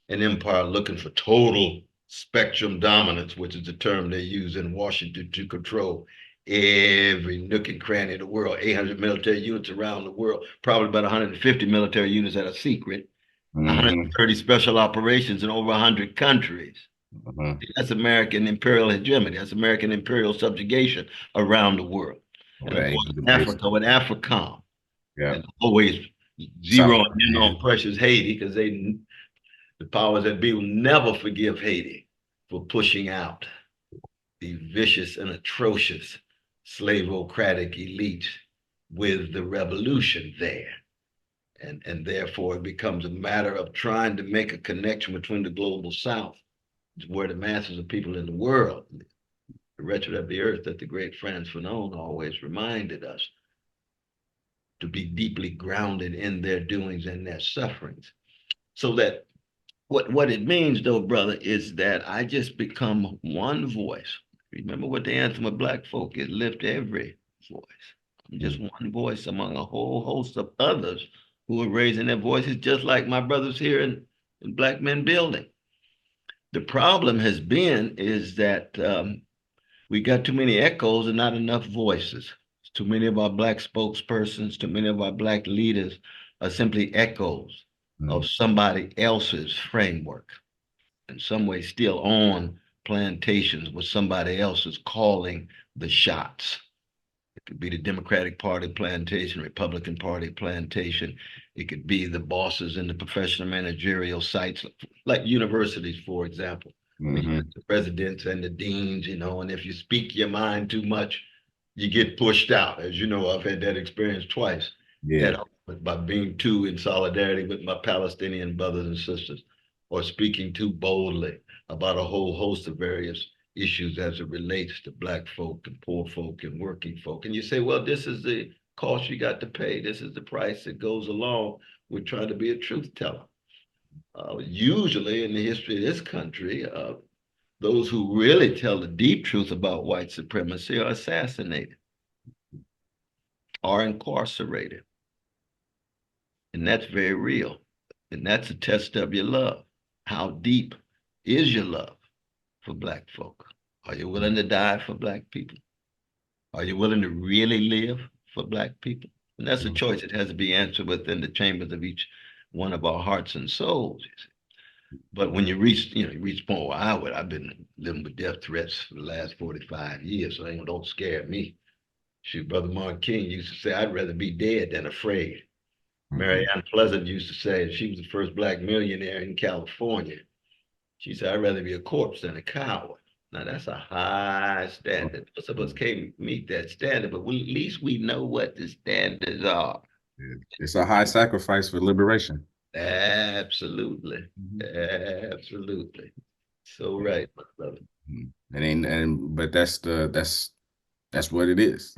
an empire looking for total spectrum dominance, which is the term they use in Washington to control every nook and cranny of the world. 800 military units around the world, probably about 150 military units that are secret, 130 special operations in over 100 countries. That's American imperial hegemony. That's American imperial subjugation around the world. And of course, Africa with AFRICOM. Yeah. And always zeroing in on precious Haiti, because the powers that be will never forgive Haiti for pushing out the vicious and atrocious slavocratic elites with the revolution there. And therefore it becomes a matter of trying to make a connection between the global South, where the masses of people in the world, the wretched of the earth that the great Frantz Fanon always reminded us, to be deeply grounded in their doings and their sufferings. So that what it means, though, brother, is that I just become one voice. Remember what the anthem of Black folk is: lift every voice. I'm just one voice among a whole host of others who are raising their voices, just like my brothers here in Black Men Building. The problem has been is that we got too many echoes and not enough voices. Too many of our Black spokespersons, too many of our Black leaders are simply echoes of somebody else's framework, in some way still on plantations with somebody else is calling the shots. It could be the Democratic Party plantation, Republican Party plantation. It could be the bosses in the professional managerial sites, like universities, for example. The presidents and the deans, and if you speak your mind too much, you get pushed out. As you know, I've had that experience twice. Yeah. By being too in solidarity with my Palestinian brothers and sisters, or speaking too boldly about a whole host of various issues as it relates to Black folk and poor folk and working folk. And you say, well, this is the cost you got to pay. This is the price that goes along with trying to be a truth teller. Usually in the history of this country, those who really tell the deep truth about white supremacy are assassinated, are incarcerated. And that's very real. And that's a test of your love. How deep is your love for Black folk? Are you willing to die for Black people? Are you willing to really live for Black people? And that's a choice that has to be answered within the chambers of each one of our hearts and souls. But when you reach a point where I've been living with death threats for the last 45 years, so they don't scare me. Shoot, Brother Martin King used to say, I'd rather be dead than afraid. Mary Ann Pleasant used to say, and she was the first Black millionaire in California. She said, I'd rather be a corpse than a coward. Now, that's a high standard. Most of us can't meet that standard, but at least we know what the standards are. It's a high sacrifice for liberation. Absolutely. Absolutely. So right, my brother. But that's what it is.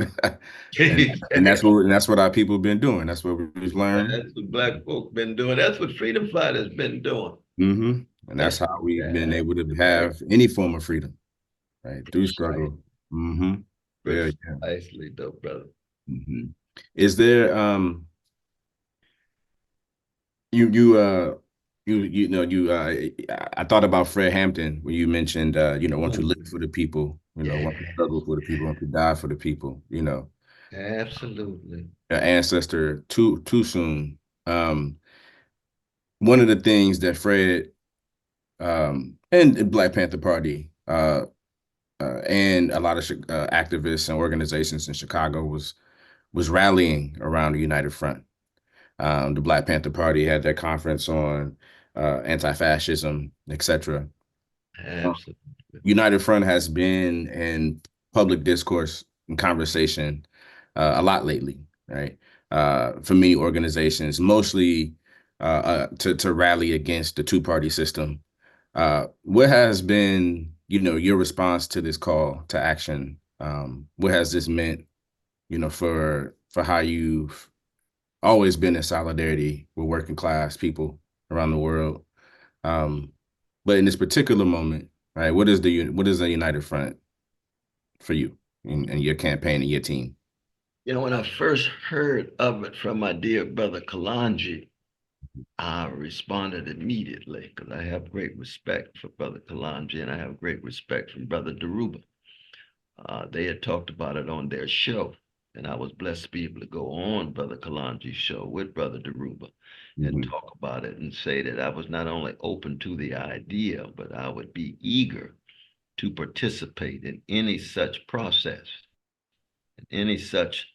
and that's what our people have been doing. That's what we've learned. That's what Black folk been doing. That's what freedom fighters been doing. And that's how we've been able to have any form of freedom, right? Through struggle. Precisely, though, brother. Is there I thought about Fred Hampton when you mentioned want to live for the people, want to struggle for the people, want to die for the people, Absolutely. An ancestor too soon. One of the things that Fred and the Black Panther Party and a lot of activists and organizations in Chicago was rallying around the United Front. The Black Panther Party had their conference on anti-fascism, etc. Absolutely. United Front has been in public discourse and conversation a lot lately, right? For many organizations, mostly to rally against the two-party system. What has been, your response to this call to action? What has this meant, for how you've always been in solidarity with working class people around the world. But in this particular moment, right, what is the United Front for you and your campaign and your team? You know, when I first heard of it from my dear brother Kalanji, I responded immediately because I have great respect for Brother Kalanji and I have great respect for Brother Deruba. They had talked about it on their show, and I was blessed to be able to go on Brother Kalanji's show with Brother Deruba and talk about it and say that I was not only open to the idea, but I would be eager to participate in any such process, any such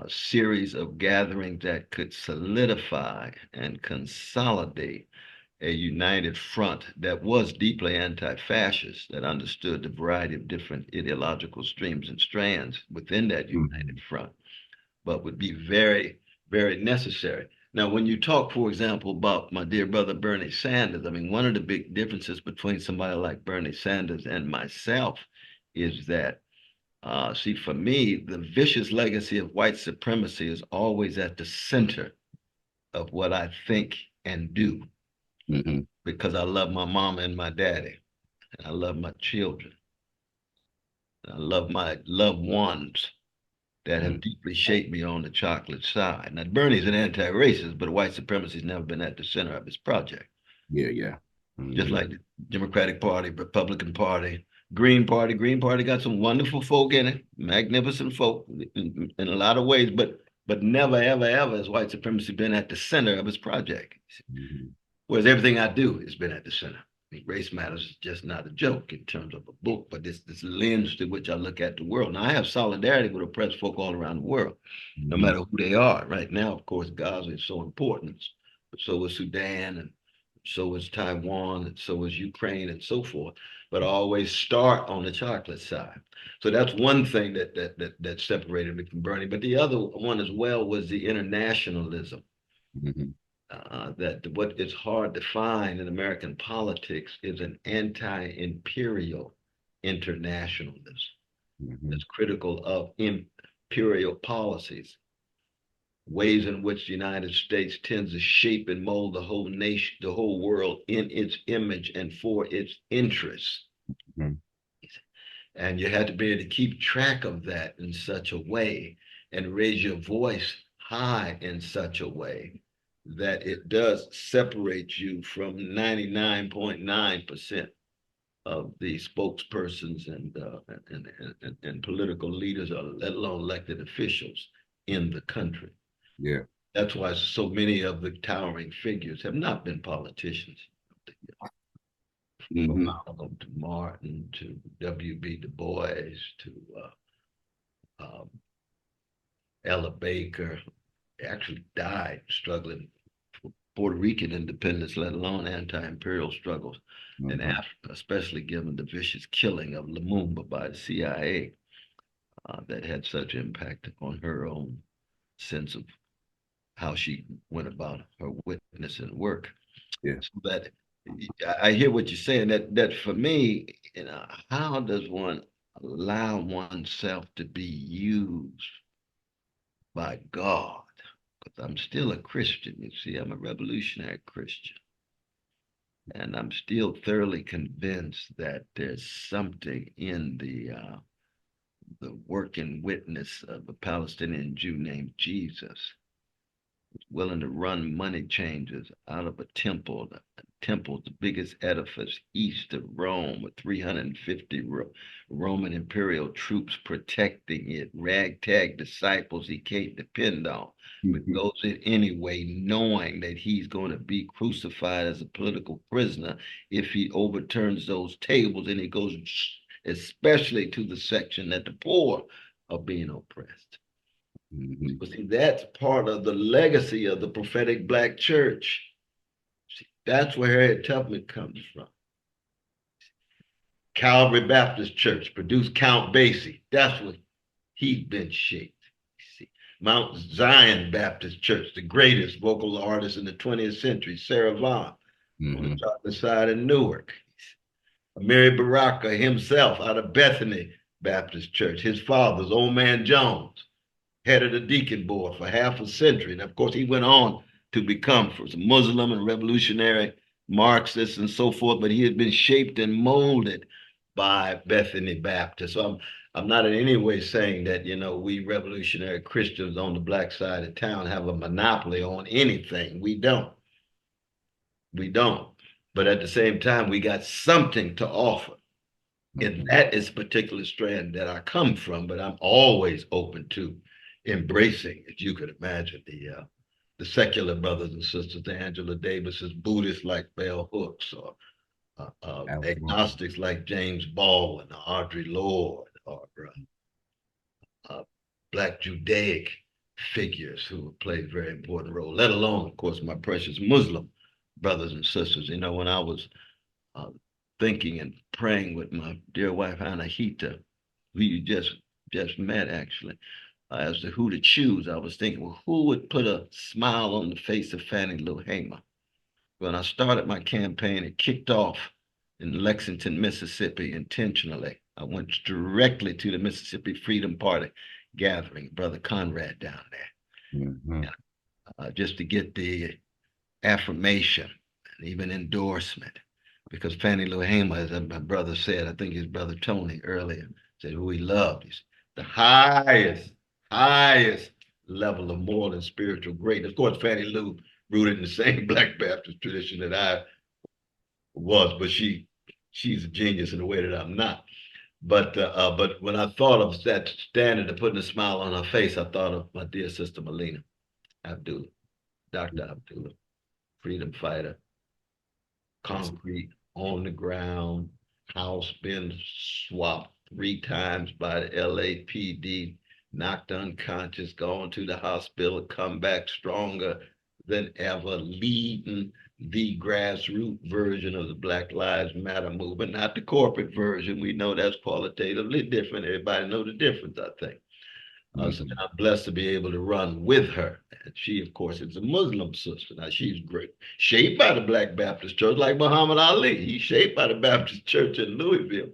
series of gatherings that could solidify and consolidate a united front that was deeply anti-fascist, that understood the variety of different ideological streams and strands within that united front, but would be very, very necessary. Now, when you talk, for example, about my dear brother Bernie Sanders, I mean, one of the big differences between somebody like Bernie Sanders and myself is that see, for me, the vicious legacy of white supremacy is always at the center of what I think and do because I love my mama and my daddy, and I love my children. And I love my loved ones that have deeply shaped me on the chocolate side. Now, Bernie's an anti-racist, but white supremacy has never been at the center of his project. Yeah. Just like the Democratic Party, Republican Party, Green Party. Green Party got some wonderful folk in it, magnificent folk in a lot of ways, but never, ever, ever has white supremacy been at the center of his project. Whereas everything I do has been at the center. I mean, Race Matters is just not a joke in terms of a book, but this lens through which I look at the world. Now, I have solidarity with oppressed folk all around the world, no matter who they are. Right now, of course, Gaza is so important, but so is Sudan, and so is Taiwan, and so is Ukraine, and so forth. But I always start on the chocolate side. So that's one thing that separated me from Bernie. But the other one as well was the internationalism. That what is hard to find in American politics is an anti-imperial internationalism that's critical of imperial policies, ways in which the United States tends to shape and mold the whole nation, the whole world in its image and for its interests. And you have to be able to keep track of that in such a way and raise your voice high in such a way that it does separate you from 99.9% of the spokespersons and political leaders, or let alone elected officials in the country. Yeah. That's why so many of the towering figures have not been politicians. From Malcolm to Martin to W.B. Du Bois to Ella Baker, actually died struggling for Puerto Rican independence, let alone anti-imperial struggles in Africa, especially given the vicious killing of Lumumba by the CIA that had such impact on her own sense of how she went about her witness and work. Yeah. So that I hear what you're saying, that for me, you know, how does one allow oneself to be used by God? Because I'm still a Christian, you see, I'm a revolutionary Christian. And I'm still thoroughly convinced that there's something in the work and witness of a Palestinian Jew named Jesus, willing to run money changers out of a temple. The temple's the biggest edifice east of Rome, with 350 Roman imperial troops protecting it, ragtag disciples he can't depend on, but goes in anyway, knowing that he's going to be crucified as a political prisoner if he overturns those tables, and he goes especially to the section that the poor are being oppressed. But see, that's part of the legacy of the prophetic Black church. See, that's where Harriet Tubman comes from. Calvary Baptist Church produced Count Basie. That's what he's been shaped. See, Mount Zion Baptist Church, the greatest vocal artist in the 20th century, Sarah Vaughan, on the chocolate side of Newark. Mary Baraka himself out of Bethany Baptist Church. His father's Old Man Jones, head of the deacon board for half a century. And of course, he went on to become first a Muslim and revolutionary Marxist and so forth, but he had been shaped and molded by Bethany Baptist. So I'm not in any way saying that, we revolutionary Christians on the black side of town have a monopoly on anything. We don't. We don't. But at the same time, we got something to offer. And that is a particular strand that I come from, but I'm always open to embracing, as you could imagine, the secular brothers and sisters, the Angela Davis's, Buddhists like Bell Hooks, or agnostics like James Baldwin, or Audre Lorde, or Black Judaic figures who play a very important role, let alone, of course, my precious Muslim brothers and sisters. When I was thinking and praying with my dear wife, Anahita, who you just met, actually, as to who to choose, I was thinking, well, who would put a smile on the face of Fannie Lou Hamer? When I started my campaign, it kicked off in Lexington, Mississippi, intentionally. I went directly to the Mississippi Freedom Party gathering, Brother Conrad down there, just to get the affirmation and even endorsement. Because Fannie Lou Hamer, as my brother said, I think his brother Tony earlier said, who he loved, he's the highest level of moral and spiritual greatness. Of course, Fannie Lou rooted in the same Black Baptist tradition that I was, but she's a genius in a way that I'm not. But when I thought of that standard of putting a smile on her face, I thought of my dear sister Melina Abdullah, Dr. Abdullah, freedom fighter, concrete, on the ground, house been swapped 3 times by the LAPD, knocked unconscious, gone to the hospital, come back stronger than ever, leading the grassroots version of the Black Lives Matter movement, not the corporate version. We know that's qualitatively different. Everybody know the difference, I think. So I'm blessed to be able to run with her. And she, of course, is a Muslim sister. Now, she's great, shaped by the Black Baptist Church, like Muhammad Ali. He's shaped by the Baptist Church in Louisville.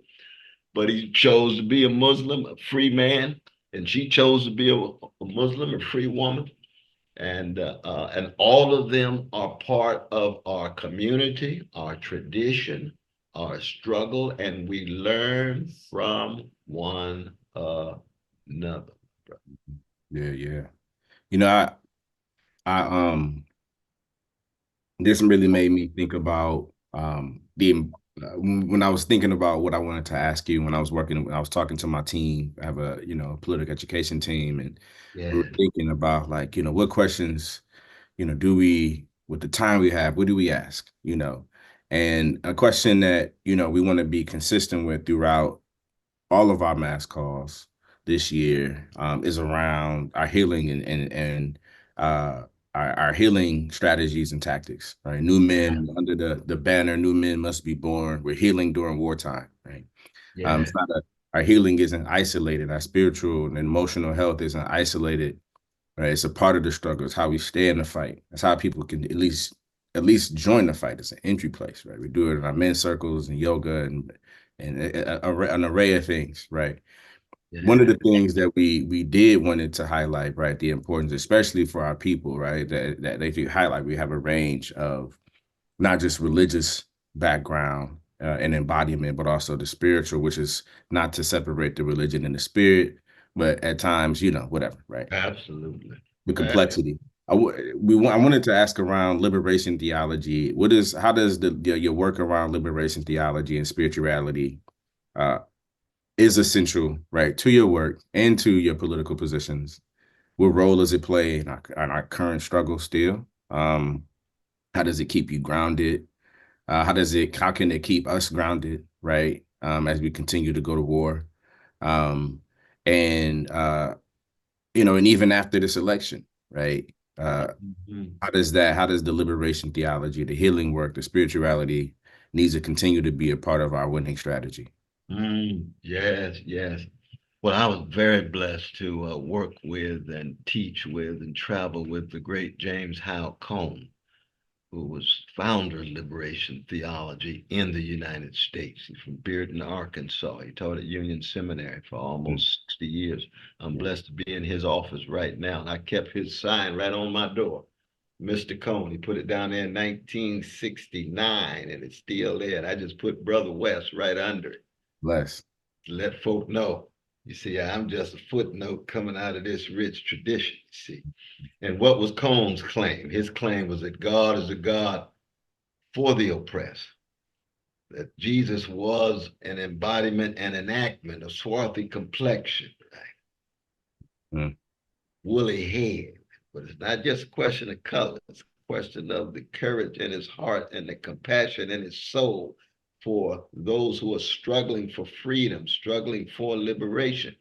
But he chose to be a Muslim, a free man, and she chose to be a Muslim, a free woman. And all of them are part of our community, our tradition, our struggle, and we learn from one another. Yeah. I this really made me think about when I was thinking about what I wanted to ask you when I was talking to my team. I have a political education team, and we were thinking about what questions do we, with the time we have, what do we ask? And a question that we want to be consistent with throughout all of our mass calls this year is around our healing and our healing strategies and tactics, right? New men under the banner, new men must be born. We're healing during wartime, right? It's not our healing isn't isolated. Our spiritual and emotional health isn't isolated, right? It's a part of the struggle. It's how we stay in the fight. It's how people can at least join the fight. It's an entry place, right? We do it in our men's circles and yoga and an array of things, right? One of the things that we did wanted to highlight, right, the importance, especially for our people, right, that they could highlight. We have a range of not just religious background and embodiment, but also the spiritual, which is not to separate the religion and the spirit, but at times, whatever, right? Absolutely. The complexity. I wanted to ask around liberation theology. How does your work around liberation theology and spirituality is essential, right, to your work and to your political positions? What role does it play in our current struggle still? How does it keep you grounded? How can it keep us grounded, right, as we continue to go to war? And even after this election, right? How does the liberation theology, the healing work, the spirituality needs to continue to be a part of our winning strategy? Yes. Well, I was very blessed to work with and teach with and travel with the great James Howell Cone, who was founder of liberation theology in the United States. He's from Bearden, Arkansas. He taught at Union Seminary for almost 60 years. I'm blessed to be in his office right now. And I kept his sign right on my door. Mr. Cone, he put it down there in 1969, and it's still there. And I just put Brother West right under it. Bless. To let folk know. You see, I'm just a footnote coming out of this rich tradition, you see. And what was Cone's claim? His claim was that God is a God for the oppressed, that Jesus was an embodiment and enactment of swarthy complexion, right? Woolly head. But it's not just a question of color, it's a question of the courage in his heart and the compassion in his soul for those who are struggling for freedom, struggling for liberation.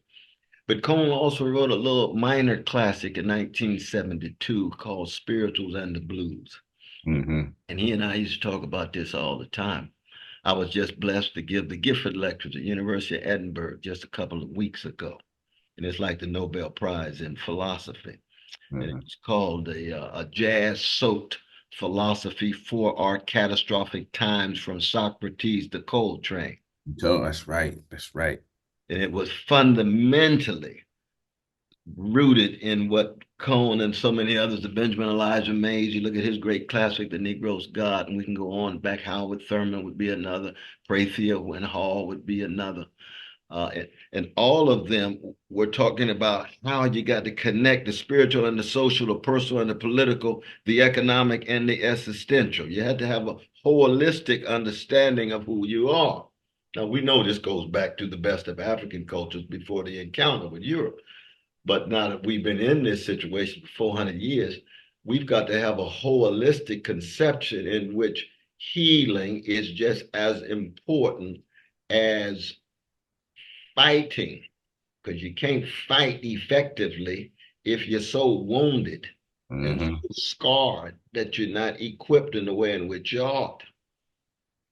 But Cone also wrote a little minor classic in 1972 called Spirituals and the Blues. And he and I used to talk about this all the time. I was just blessed to give the Gifford Lectures at University of Edinburgh just a couple of weeks ago. And it's like the Nobel Prize in philosophy. And it's called a jazz-soaked philosophy for our catastrophic times from Socrates to Coltrane. Oh, that's right. That's right. And it was fundamentally rooted in what Cone and so many others, the Benjamin Elijah Mays, you look at his great classic, The Negro's God, and we can go on back. Howard Thurman would be another. Prathia Win Hall would be another. And all of them were talking about how you got to connect the spiritual and the social, the personal and the political, the economic and the existential. You had to have a holistic understanding of who you are. Now, we know this goes back to the best of African cultures before the encounter with Europe. But now that we've been in this situation for 400 years, we've got to have a holistic conception in which healing is just as important as fighting, because you can't fight effectively if you're so wounded and so scarred that you're not equipped in the way in which you ought.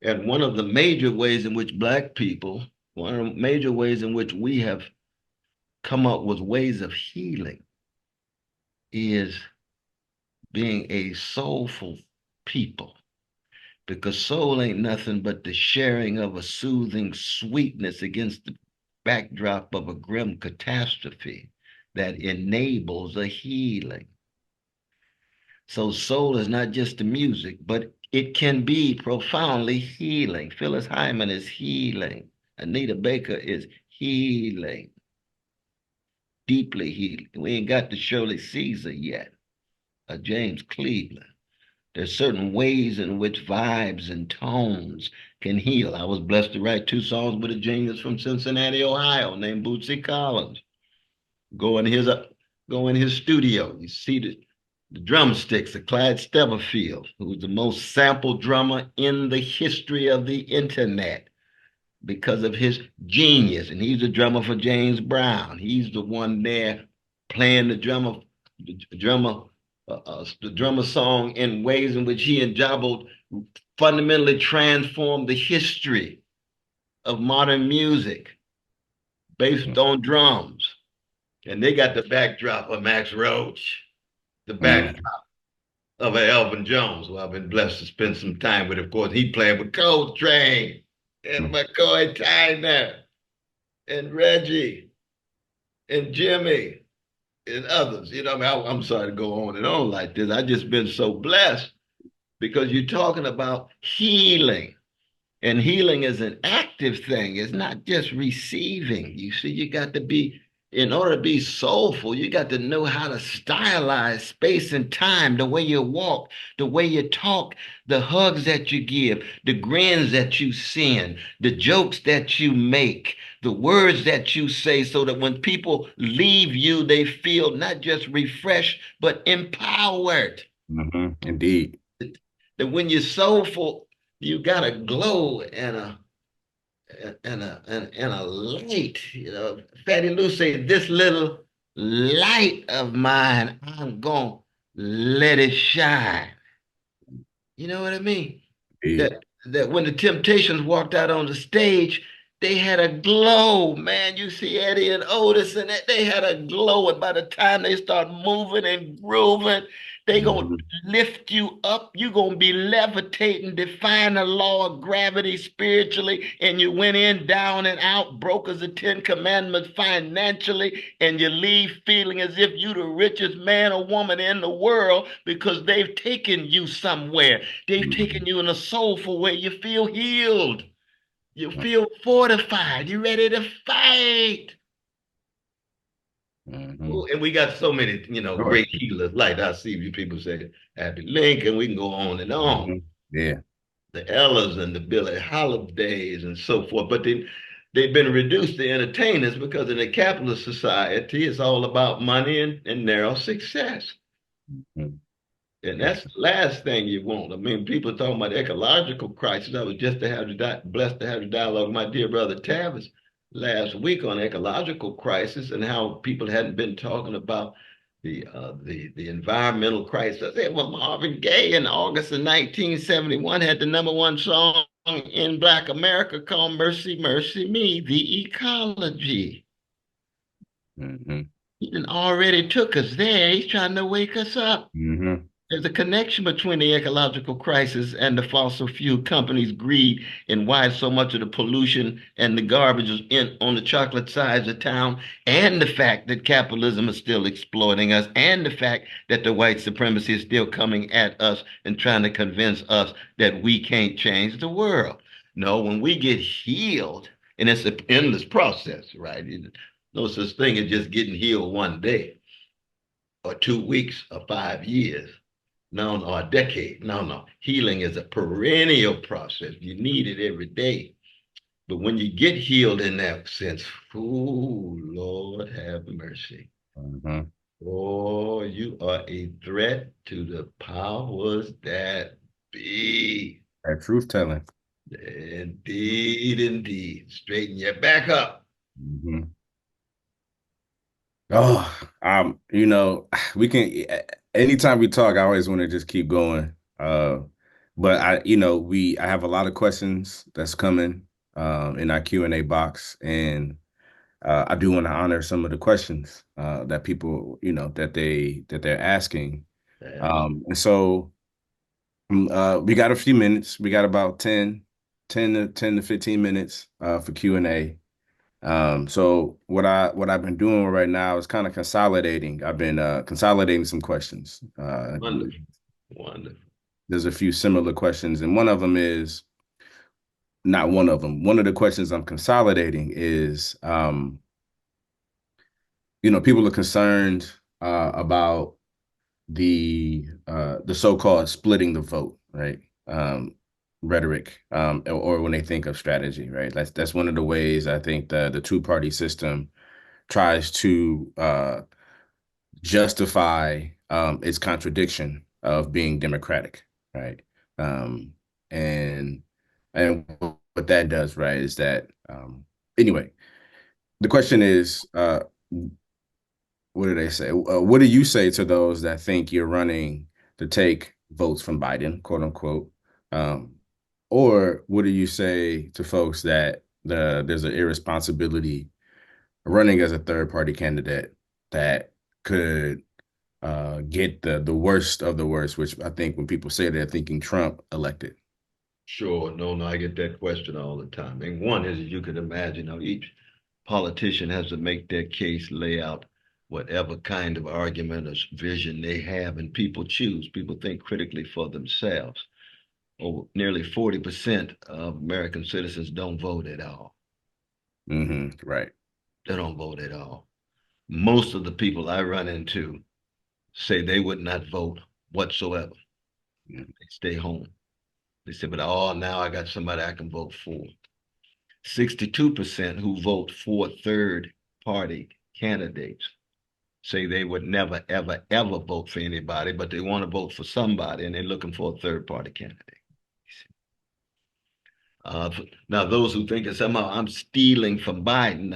And one of the major ways in which Black people, one of the major ways in which we have come up with ways of healing is being a soulful people. Because soul ain't nothing but the sharing of a soothing sweetness against the backdrop of a grim catastrophe that enables a healing. So soul is not just the music, but it can be profoundly healing. Phyllis Hyman is healing. Anita Baker is healing. Deeply healing. We ain't got to Shirley Caesar yet, or James Cleveland. There's certain ways in which vibes and tones can heal. I was blessed to write 2 songs with a genius from Cincinnati, Ohio, named Bootsy Collins. Go in his studio. You see the drumsticks of Clyde Stubblefield, who was the most sampled drummer in the history of the internet because of his genius. And he's the drummer for James Brown. He's the one there playing the drummer song in ways in which he and Jabo fundamentally transformed the history of modern music based on drums. And they got the backdrop of Max Roach, the backdrop of Elvin Jones, who I've been blessed to spend some time with. Of course, he played with Coltrane and McCoy Tyner and Reggie and Jimmy and others. You know, I'm sorry to go on and on like this. I just been so blessed because you're talking about healing. And healing is an active thing. It's not just receiving. You see, you got to be, in order to be soulful, you got to know how to stylize space and time, the way you walk, the way you talk, the hugs that you give, the grins that you send, the jokes that you make, the words that you say, so that when people leave you, they feel not just refreshed, but empowered. Indeed. That when you're soulful, you got a glow and a light. You know, Fatty Lou said, "This little light of mine, I'm gonna let it shine." You know what I mean? That when the Temptations walked out on the stage, they had a glow, man. You see Eddie and Otis and that, they had a glow. And by the time they start moving and grooving, They gonna lift you up. You gonna be levitating, defying the law of gravity spiritually, and you went in, down, and out, broke as the Ten Commandments financially, and you leave feeling as if you the richest man or woman in the world because they've taken you somewhere. They've taken you in a soulful way. You feel healed. You feel fortified. You ready to fight. Ooh, and we got so many, great healers. Like I see you people say, Happy Lincoln. We can go on and on. Yeah. The Ellas and the Billie Holidays and so forth. But they've been reduced to entertainers because in a capitalist society, it's all about money and narrow success. And that's the last thing you want. I mean, people talking about ecological crisis. I was just blessed to have the dialogue with my dear brother Tavis last week on ecological crisis and how people hadn't been talking about the environmental crisis. I said, well, Marvin Gaye in August of 1971 had the #1 song in Black America called "Mercy, Mercy Me," the ecology. He done already took us there. He's trying to wake us up. There's a connection between the ecological crisis and the fossil fuel companies' greed and why so much of the pollution and the garbage is on the chocolate sides of town, and the fact that capitalism is still exploiting us, and the fact that the white supremacy is still coming at us and trying to convince us that we can't change the world. No, when we get healed, and it's an endless process, right? No such thing as just getting healed one day or 2 weeks or 5 years. No, a decade. No. Healing is a perennial process. You need it every day. But when you get healed in that sense, oh, Lord have mercy. Oh, you are a threat to the powers that be. That truth telling. Indeed. Straighten your back up. We can, anytime we talk, I always want to just keep going. But I have a lot of questions that's coming in our Q&A box. And I do want to honor some of the questions that people, that they're asking. And so we got a few minutes. We got about 10 to 15 minutes for Q&A. So what I've been doing right now is kind of consolidating. I've been consolidating some questions. Wonderful. There's a few similar questions, and one of them is not one of them. One of the questions I'm consolidating is, people are concerned about the so-called splitting the vote, right? Rhetoric, or when they think of strategy, right? That's one of the ways I think the two-party system tries to justify its contradiction of being democratic, right? And what that does, right, is that anyway, the question is, what do they say? What do you say to those that think you're running to take votes from Biden, quote unquote? Or what do you say to folks that there's an irresponsibility running as a third party candidate that could get the worst of the worst, which I think when people say they're thinking Trump elected? Sure. No, I get that question all the time. And one is, you could imagine, each politician has to make their case, lay out whatever kind of argument or vision they have, and people choose. People think critically for themselves. Nearly 40% of American citizens don't vote at all. Right. They don't vote at all. Most of the people I run into say they would not vote whatsoever. They stay home. They say, but now I got somebody I can vote for. 62% who vote for third party candidates say they would never, ever, ever vote for anybody, but they want to vote for somebody, and they're looking for a third party candidate. Now, those who think that somehow I'm stealing from Biden,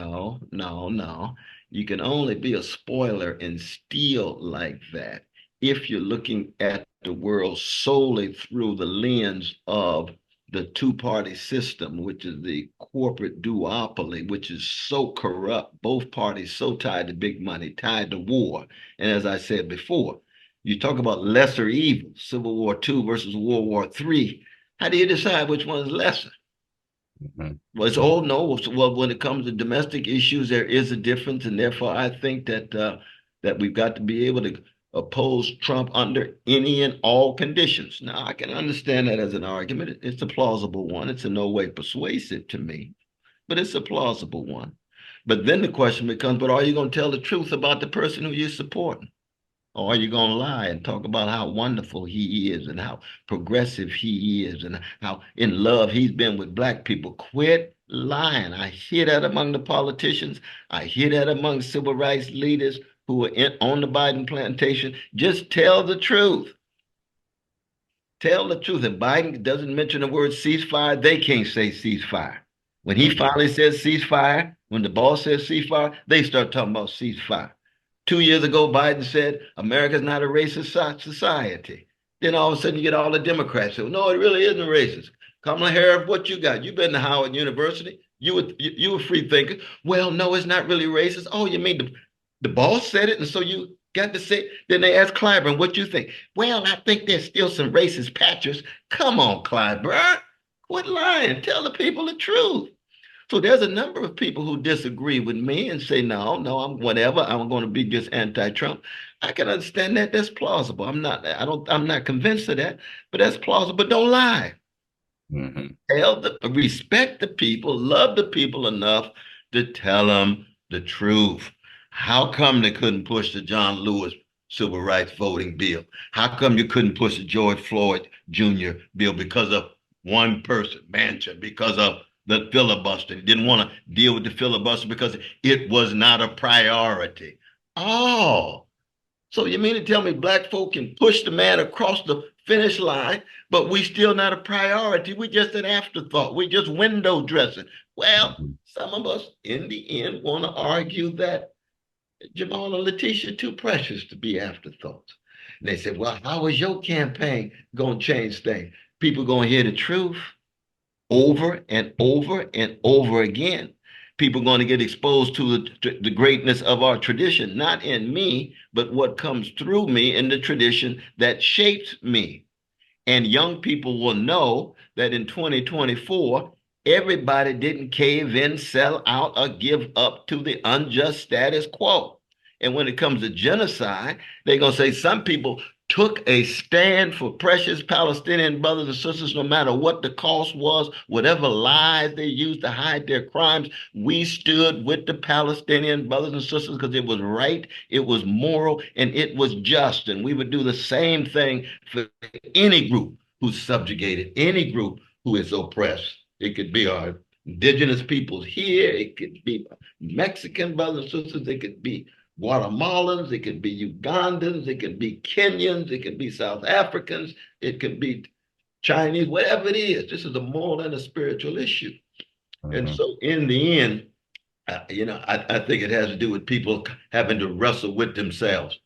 no. You can only be a spoiler and steal like that if you're looking at the world solely through the lens of the two-party system, which is the corporate duopoly, which is so corrupt, both parties so tied to big money, tied to war. And as I said before, You talk about lesser evil, Civil War II versus World War III. How do you decide which one is lesser? Well, it's all no. Well, when it comes to domestic issues, there is a difference, and therefore I think that that we've got to be able to oppose Trump under any and all conditions. Now, I can understand that as an argument. It's a plausible one. It's in no way persuasive to me, but it's a plausible one. But then the question becomes, but are you going to tell the truth about the person who you're supporting? Or are you going to lie and talk about how wonderful he is and how progressive he is and how in love he's been with black people? Quit lying. I hear that among the politicians. I hear that among civil rights leaders who are on the Biden plantation. Just tell the truth. Tell the truth. If Biden doesn't mention the word ceasefire, they can't say ceasefire. When he finally says ceasefire, when the boss says ceasefire, they start talking about ceasefire. 2 years ago, Biden said, America's not a racist society. Then all of a sudden you get all the Democrats say, no, it really isn't racist. Kamala Harris, what you got? You've been to Howard University. You were free thinker. Well, no, it's not really racist. Oh, you mean the boss said it, and so you got to say. Then they asked Clyburn, what you think? Well, I think there's still some racist patches. Come on, Clyburn. Quit lying. Tell the people the truth. So there's a number of people who disagree with me and say, no, I'm whatever. I'm going to be just anti-Trump. I can understand that. That's plausible. I'm not convinced of that, but that's plausible. But don't lie. Respect the people, love the people enough to tell them the truth. How come they couldn't push the John Lewis civil rights voting bill? How come you couldn't push the George Floyd Jr. bill? Because of one person, Manchin, because of the filibuster. He didn't want to deal with the filibuster because it was not a priority. Oh, so you mean to tell me black folk can push the man across the finish line, but we still not a priority? We just an afterthought. We just window dressing. Well, some of us in the end want to argue that Jamal and Letitia too precious to be afterthoughts. And they said, well, how is your campaign going to change things? People going to hear the truth over and over and over again. People are going to get exposed to the greatness of our tradition, not in me, but what comes through me in the tradition that shapes me. And young people will know that in 2024, everybody didn't cave in, sell out, or give up to the unjust status quo. And when it comes to genocide, they're going to say some people took a stand for precious Palestinian brothers and sisters, no matter what the cost was, whatever lies they used to hide their crimes. We stood with the Palestinian brothers and sisters because it was right, it was moral, and it was just. And we would do the same thing for any group who's subjugated, any group who is oppressed. It could be our indigenous peoples here, it could be Mexican brothers and sisters, it could be Guatemalans, it could be Ugandans, it could be Kenyans, it could be South Africans, it could be Chinese, whatever it is. This is a moral and a spiritual issue. And so in the end, I think it has to do with people having to wrestle with themselves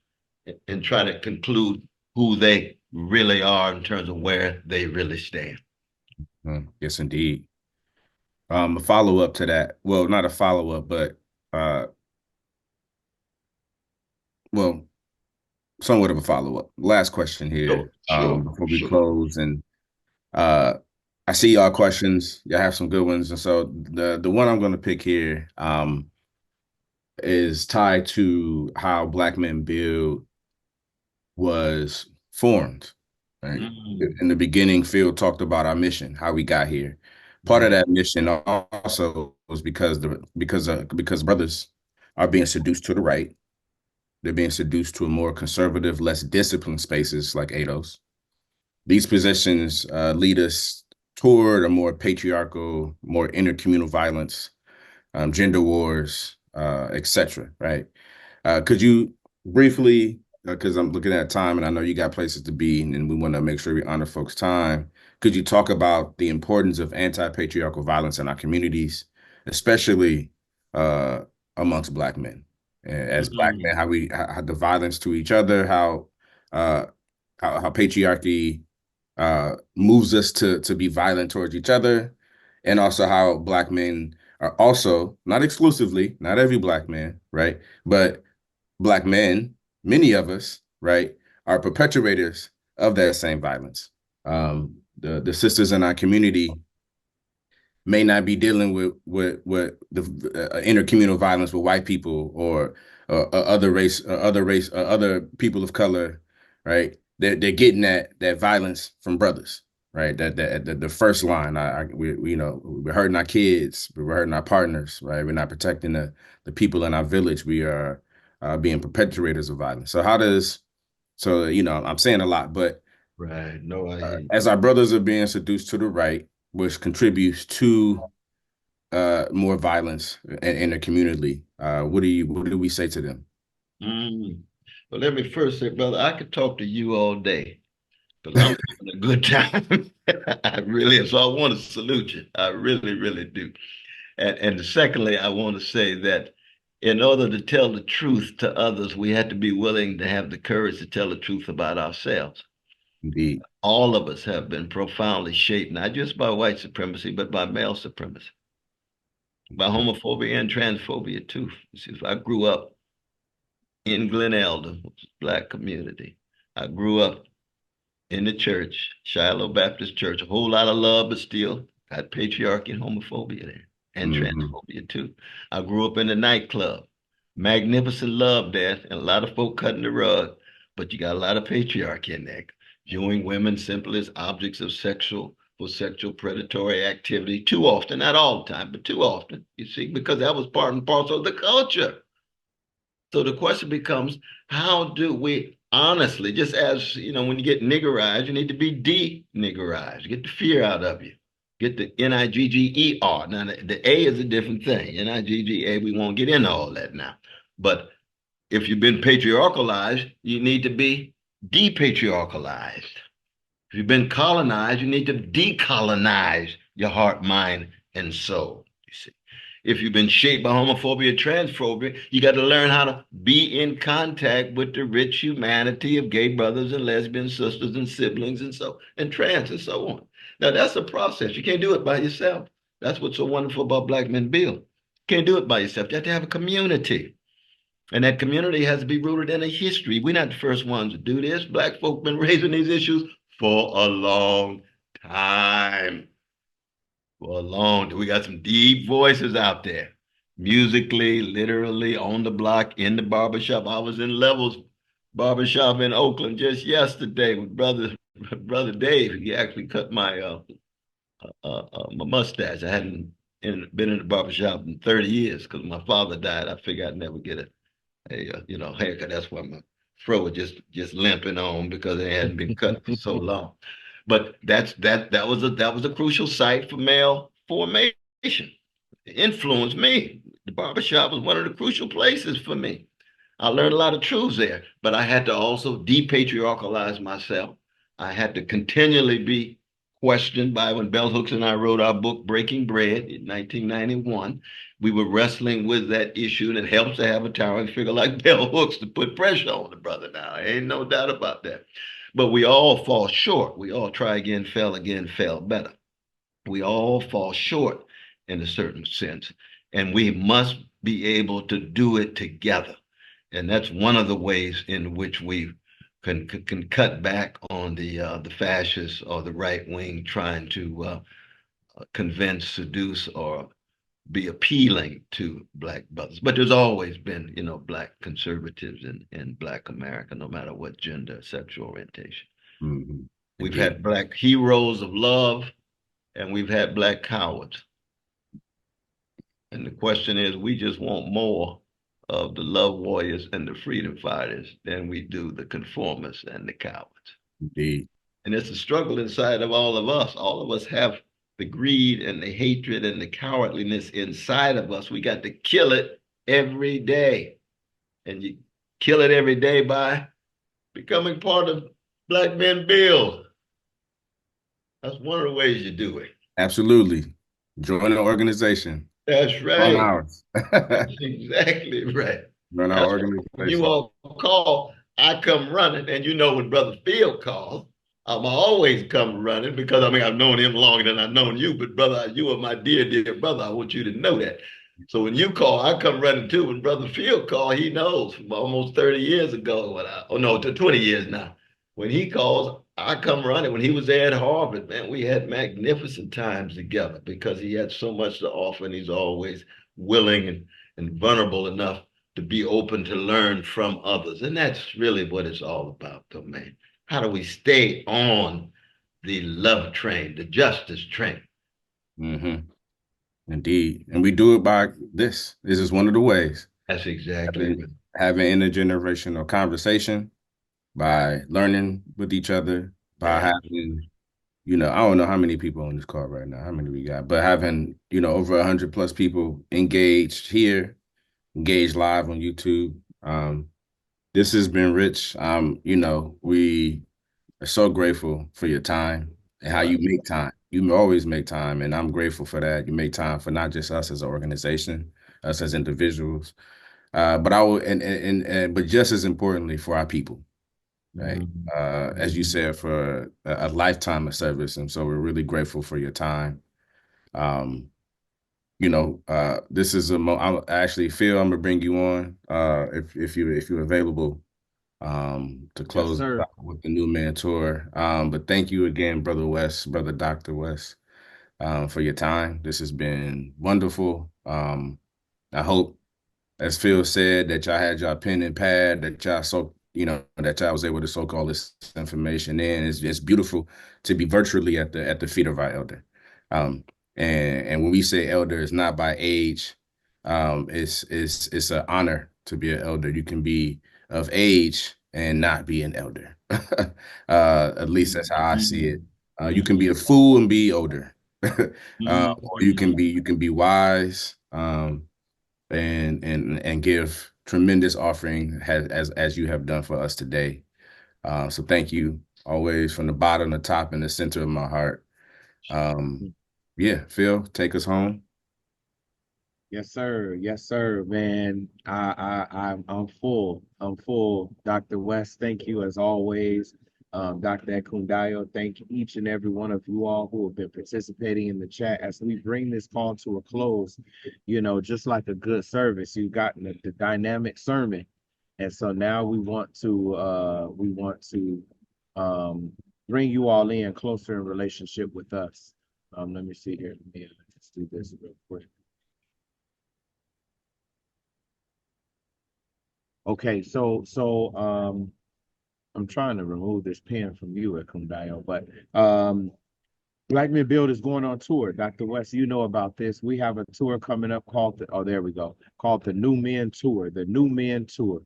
and try to conclude who they really are in terms of where they really stand. Yes, indeed. A follow-up to that. Well, not a follow-up, but well, somewhat of a follow-up. Last question here before we close. And I see y'all questions. Y'all have some good ones. And so the one I'm going to pick here is tied to how Black Men Build was formed. Right? In the beginning, Phil talked about our mission, how we got here. Part of that mission also was because brothers are being seduced to the right. They're being seduced to a more conservative, less disciplined spaces like ADOS. These positions lead us toward a more patriarchal, more intercommunal violence, gender wars, etc. Right? Could you briefly, because I'm looking at time and I know you got places to be and we want to make sure we honor folks' time, could you talk about the importance of anti-patriarchal violence in our communities, especially amongst Black men? As Black men, how the violence to each other, how patriarchy moves us to be violent towards each other, and also how Black men are also, not exclusively, not every Black man, right, but Black men, many of us, right, are perpetuators of that same violence. The sisters in our community may not be dealing with the intercommunal violence with white people or other people of color, right? They're getting that violence from brothers, right? That the first line, we you know, we're hurting our kids, we're hurting our partners, right? We're not protecting the people in our village. We are being perpetrators of violence. So you know, I'm saying a lot, but right. No, I hear you. as our brothers are being seduced to the right, which contributes to more violence in the community, what do we say to them? Well, let me first say, brother, I could talk to you all day because I'm having a good time. I really am. So I want to salute you. I really, really do. And secondly, I want to say that in order to tell the truth to others, we have to be willing to have the courage to tell the truth about ourselves. Indeed. All of us have been profoundly shaped, not just by white supremacy, but by male supremacy, by homophobia and transphobia too. See, I grew up in Glen Elder, which is a Black community. I grew up in the church, Shiloh Baptist Church, a whole lot of love, but still got patriarchy and homophobia there, and transphobia too. I grew up in the nightclub, magnificent love there, and a lot of folk cutting the rug, but you got a lot of patriarchy in there, viewing women simply as objects of sexual predatory activity too often, not all the time, but too often, you see, because that was part and parcel of the culture. So the question becomes, how do we honestly, just as, you know, when you get niggerized, you need to be de-niggerized, get the fear out of you, get the N-I-G-G-E-R. Now, the A is a different thing. N-I-G-G-A, we won't get into all that now. But if you've been patriarchalized, you need to be depatriarchalized. If you've been colonized, you need to decolonize your heart, mind, and soul, you see. If you've been shaped by homophobia, transphobia, you got to learn how to be in contact with the rich humanity of gay brothers and lesbian sisters and siblings and trans and so on. Now, that's a process. You can't do it by yourself. That's what's so wonderful about Black Men Build. You can't do it by yourself. You have to have a community. And that community has to be rooted in a history. We're not the first ones to do this. Black folk been raising these issues for a long time. We got some deep voices out there, musically, literally, on the block, in the barbershop. I was in Levels barbershop in Oakland just yesterday with brother Dave. He actually cut my mustache. I hadn't been in the barbershop in 30 years because my father died. I figured I'd never get a haircut. That's why my fro was just limping on because it hadn't been cut for so long. But that was a crucial site for male formation. It influenced me. The barbershop was one of the crucial places for me. I learned a lot of truths there, but I had to also depatriarchalize myself. I had to continually be questioned by when Bell Hooks and I wrote our book, Breaking Bread, in 1991. We were wrestling with that issue, and it helps to have a towering figure like Bell Hooks to put pressure on the brother now. Ain't no doubt about that. But we all fall short. We all try again, fail better. We all fall short in a certain sense, and we must be able to do it together. And that's one of the ways in which we can cut back on the fascists or the right wing trying to convince, seduce, or be appealing to Black brothers. But there's always been, Black conservatives in Black America, no matter what gender, sexual orientation. Mm-hmm. We've had Black heroes of love, and we've had Black cowards. And the question is, we just want more of the love warriors and the freedom fighters than we do the conformists and the cowards. Indeed. And it's a struggle inside of all of us. All of us have the greed and the hatred and the cowardliness inside of us. We got to kill it every day. And you kill it every day by becoming part of Black Men Build. That's one of the ways you do it. Absolutely. Join the organization. That's right. Join ours. That's exactly right. Join our organization. When you all call, I come running. And when Brother Field calls, I'm always come running because, I've known him longer than I've known you. But brother, you are my dear, dear brother. I want you to know that. So when you call, I come running too. When Brother Field called, he knows from almost 30 years ago, 20 years now. when he calls, I come running. When he was there at Harvard, man, we had magnificent times together because he had so much to offer, and he's always willing and vulnerable enough to be open to learn from others. And that's really what it's all about, though, man. How do we stay on the love train, the justice train? Mm-hmm. Indeed. And we do it by this. This is one of the ways. That's exactly right. Having intergenerational conversation, by learning with each other, by having, I don't know how many people on this call right now, how many we got, but having, over 100 plus people engaged here, engaged live on YouTube. This has been rich. We are so grateful for your time and how you make time. You always make time, and I'm grateful for that. You make time for not just us as an organization, us as individuals, but but just as importantly for our people, right? As you said, for a lifetime of service, and so we're really grateful for your time. This is I actually, Phil, I'm gonna bring you on if you're available to close sir. out with the New Man Tour. But thank you again, Brother West, Brother Dr. West, for your time. This has been wonderful. I hope, as Phil said, that y'all had y'all pen and pad, that y'all was able to soak all this information in. It's beautiful to be virtually at the feet of our elder. And when we say elder, it's not by age. It's an honor to be an elder. You can be of age and not be an elder. At least that's how I see it. You can be a fool and be older. Or you can be wise. And give tremendous offering as you have done for us today. So thank you always, from the bottom, the top, and the center of my heart. Yeah, Phil, take us home. Yes, sir. Yes, sir, man. I'm full. I'm full. Dr. West, thank you as always. Dr. Ekundayo, thank each and every one of you all who have been participating in the chat as we bring this call to a close. Just like a good service, you've gotten the dynamic sermon, and so now we want to bring you all in closer in relationship with us. Let me see here. Let me just do this real quick. Okay, so I'm trying to remove this pen from you at Kundayo, but Black Men Build is going on tour. Dr. West, you know about this. We have a tour coming up called there we go, called the New Men Tour. The New Men Tour.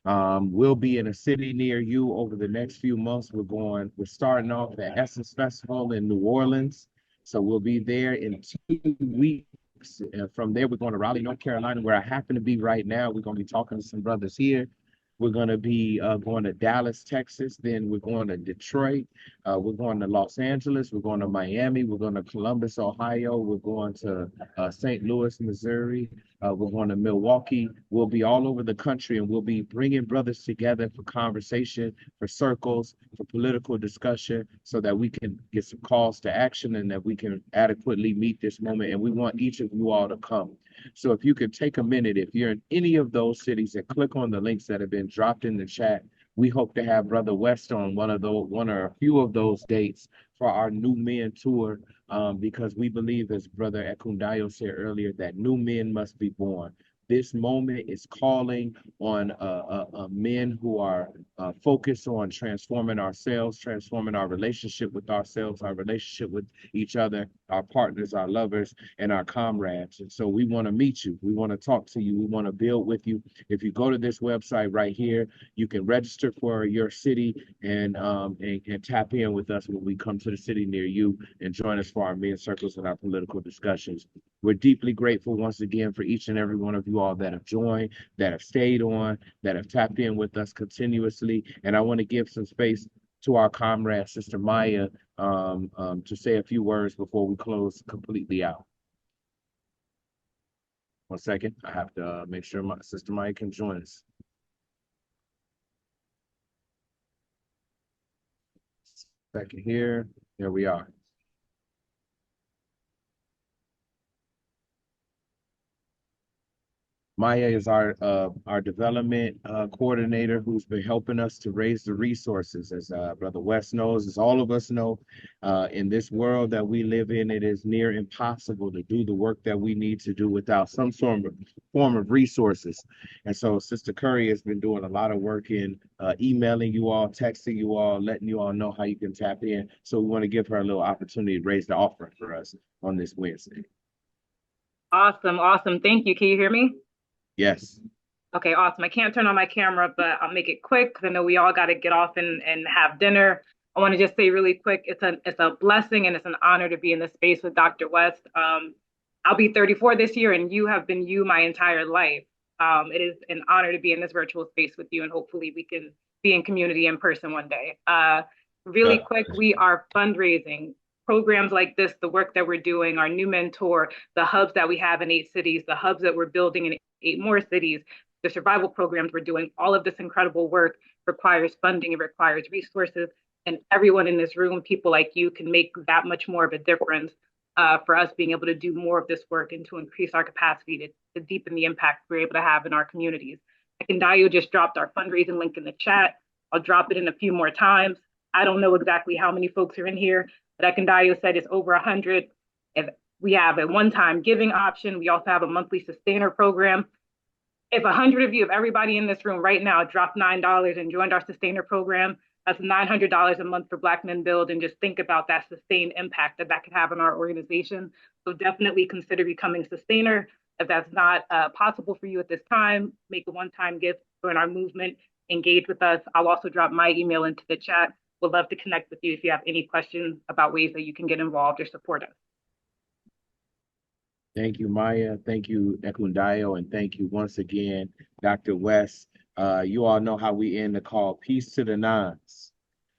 We'll be in a city near you over the next few months. We're starting off at Essence Festival in New Orleans. So we'll be there in 2 weeks. And from there, we're going to Raleigh, North Carolina, where I happen to be right now. We're going to be talking to some brothers here. We're going to be going to Dallas, Texas. Then we're going to Detroit. We're going to Los Angeles. We're going to Miami. We're going to Columbus, Ohio. We're going to St. Louis, Missouri. We're going to Milwaukee. We'll be all over the country, and we'll be bringing brothers together for conversation, for circles, for political discussion, so that we can get some calls to action and that we can adequately meet this moment. And we want each of you all to come. So if you could take a minute, if you're in any of those cities, and click on the links that have been dropped in the chat. We hope to have Brother West on one or a few of those dates for our New Men Tour, because we believe, as Brother Ekundayo said earlier, that new men must be born. This moment is calling on men who are focused on transforming ourselves, transforming our relationship with ourselves, our relationship with each other, our partners, our lovers, and our comrades. And so we want to meet you. We want to talk to you. We want to build with you. If you go to this website right here, you can register for your city and tap in with us when we come to the city near you and join us for our men circles and our political discussions. We're deeply grateful once again for each and every one of you all that have joined, that have stayed on, that have tapped in with us continuously. And I want to give some space to our comrade, Sister Maya, to say a few words before we close completely out. 1 second. I have to make sure my Sister Maya can join us. Second here. There we are. Maya is our development coordinator, who's been helping us to raise the resources. As Brother West knows, as all of us know, in this world that we live in, it is near impossible to do the work that we need to do without some form of resources. And so Sister Curry has been doing a lot of work in emailing you all, texting you all, letting you all know how you can tap in. So we want to give her a little opportunity to raise the offering for us on this Wednesday. Awesome, awesome. Thank you. Can you hear me? Yes. Okay, awesome. I can't turn on my camera, but I'll make it quick because I know we all got to get off and have dinner. I want to just say really quick, it's a blessing and it's an honor to be in this space with Dr. West. I'll be 34 this year, and you have been you my entire life. It is an honor to be in this virtual space with you, and hopefully we can be in community in person one day. Really quick, we are fundraising. Programs like this, the work that we're doing, our new mentor, the hubs that we have in 8 cities, the hubs that we're building in 8 more cities, the survival programs we're doing, all of this incredible work requires funding, it requires resources, and everyone in this room, people like you, can make that much more of a difference for us being able to do more of this work and to increase our capacity to deepen the impact we're able to have in our communities. Akindayo just dropped our fundraising link in the chat. I'll drop it in a few more times. I don't know exactly how many folks are in here, but Akindayo said it's over 100. If we have a one-time giving option, we also have a monthly sustainer program. If 100 of you, if everybody in this room right now dropped $9 and joined our sustainer program, that's $900 a month for Black Men Build, and just think about that sustained impact that could have on our organization. So definitely consider becoming sustainer. If that's not possible for you at this time, make a one-time gift, join our movement, engage with us. I'll also drop my email into the chat. Would love to connect with you if you have any questions about ways that you can get involved or support us. Thank you, Maya. Thank you, Ekundayo. And thank you once again, Dr. West. You all know how we end the call. Peace to the nines.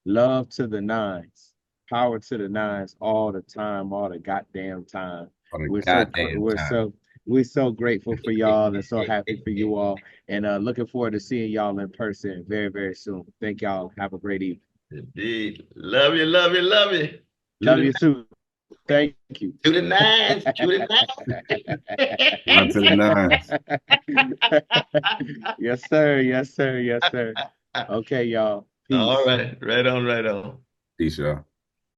Love to the nines. Power to the nines all the time, all the goddamn time. We're so grateful for y'all and so happy for you all. And looking forward to seeing y'all in person very, very soon. Thank y'all. Have a great evening. Indeed. Love you, love you, love you. Love you too. Thank you. To the nines. To the nines. To the nines. Yes, sir. Yes, sir. Yes, sir. Okay, y'all. Peace. All right. Right on, right on. Peace, y'all.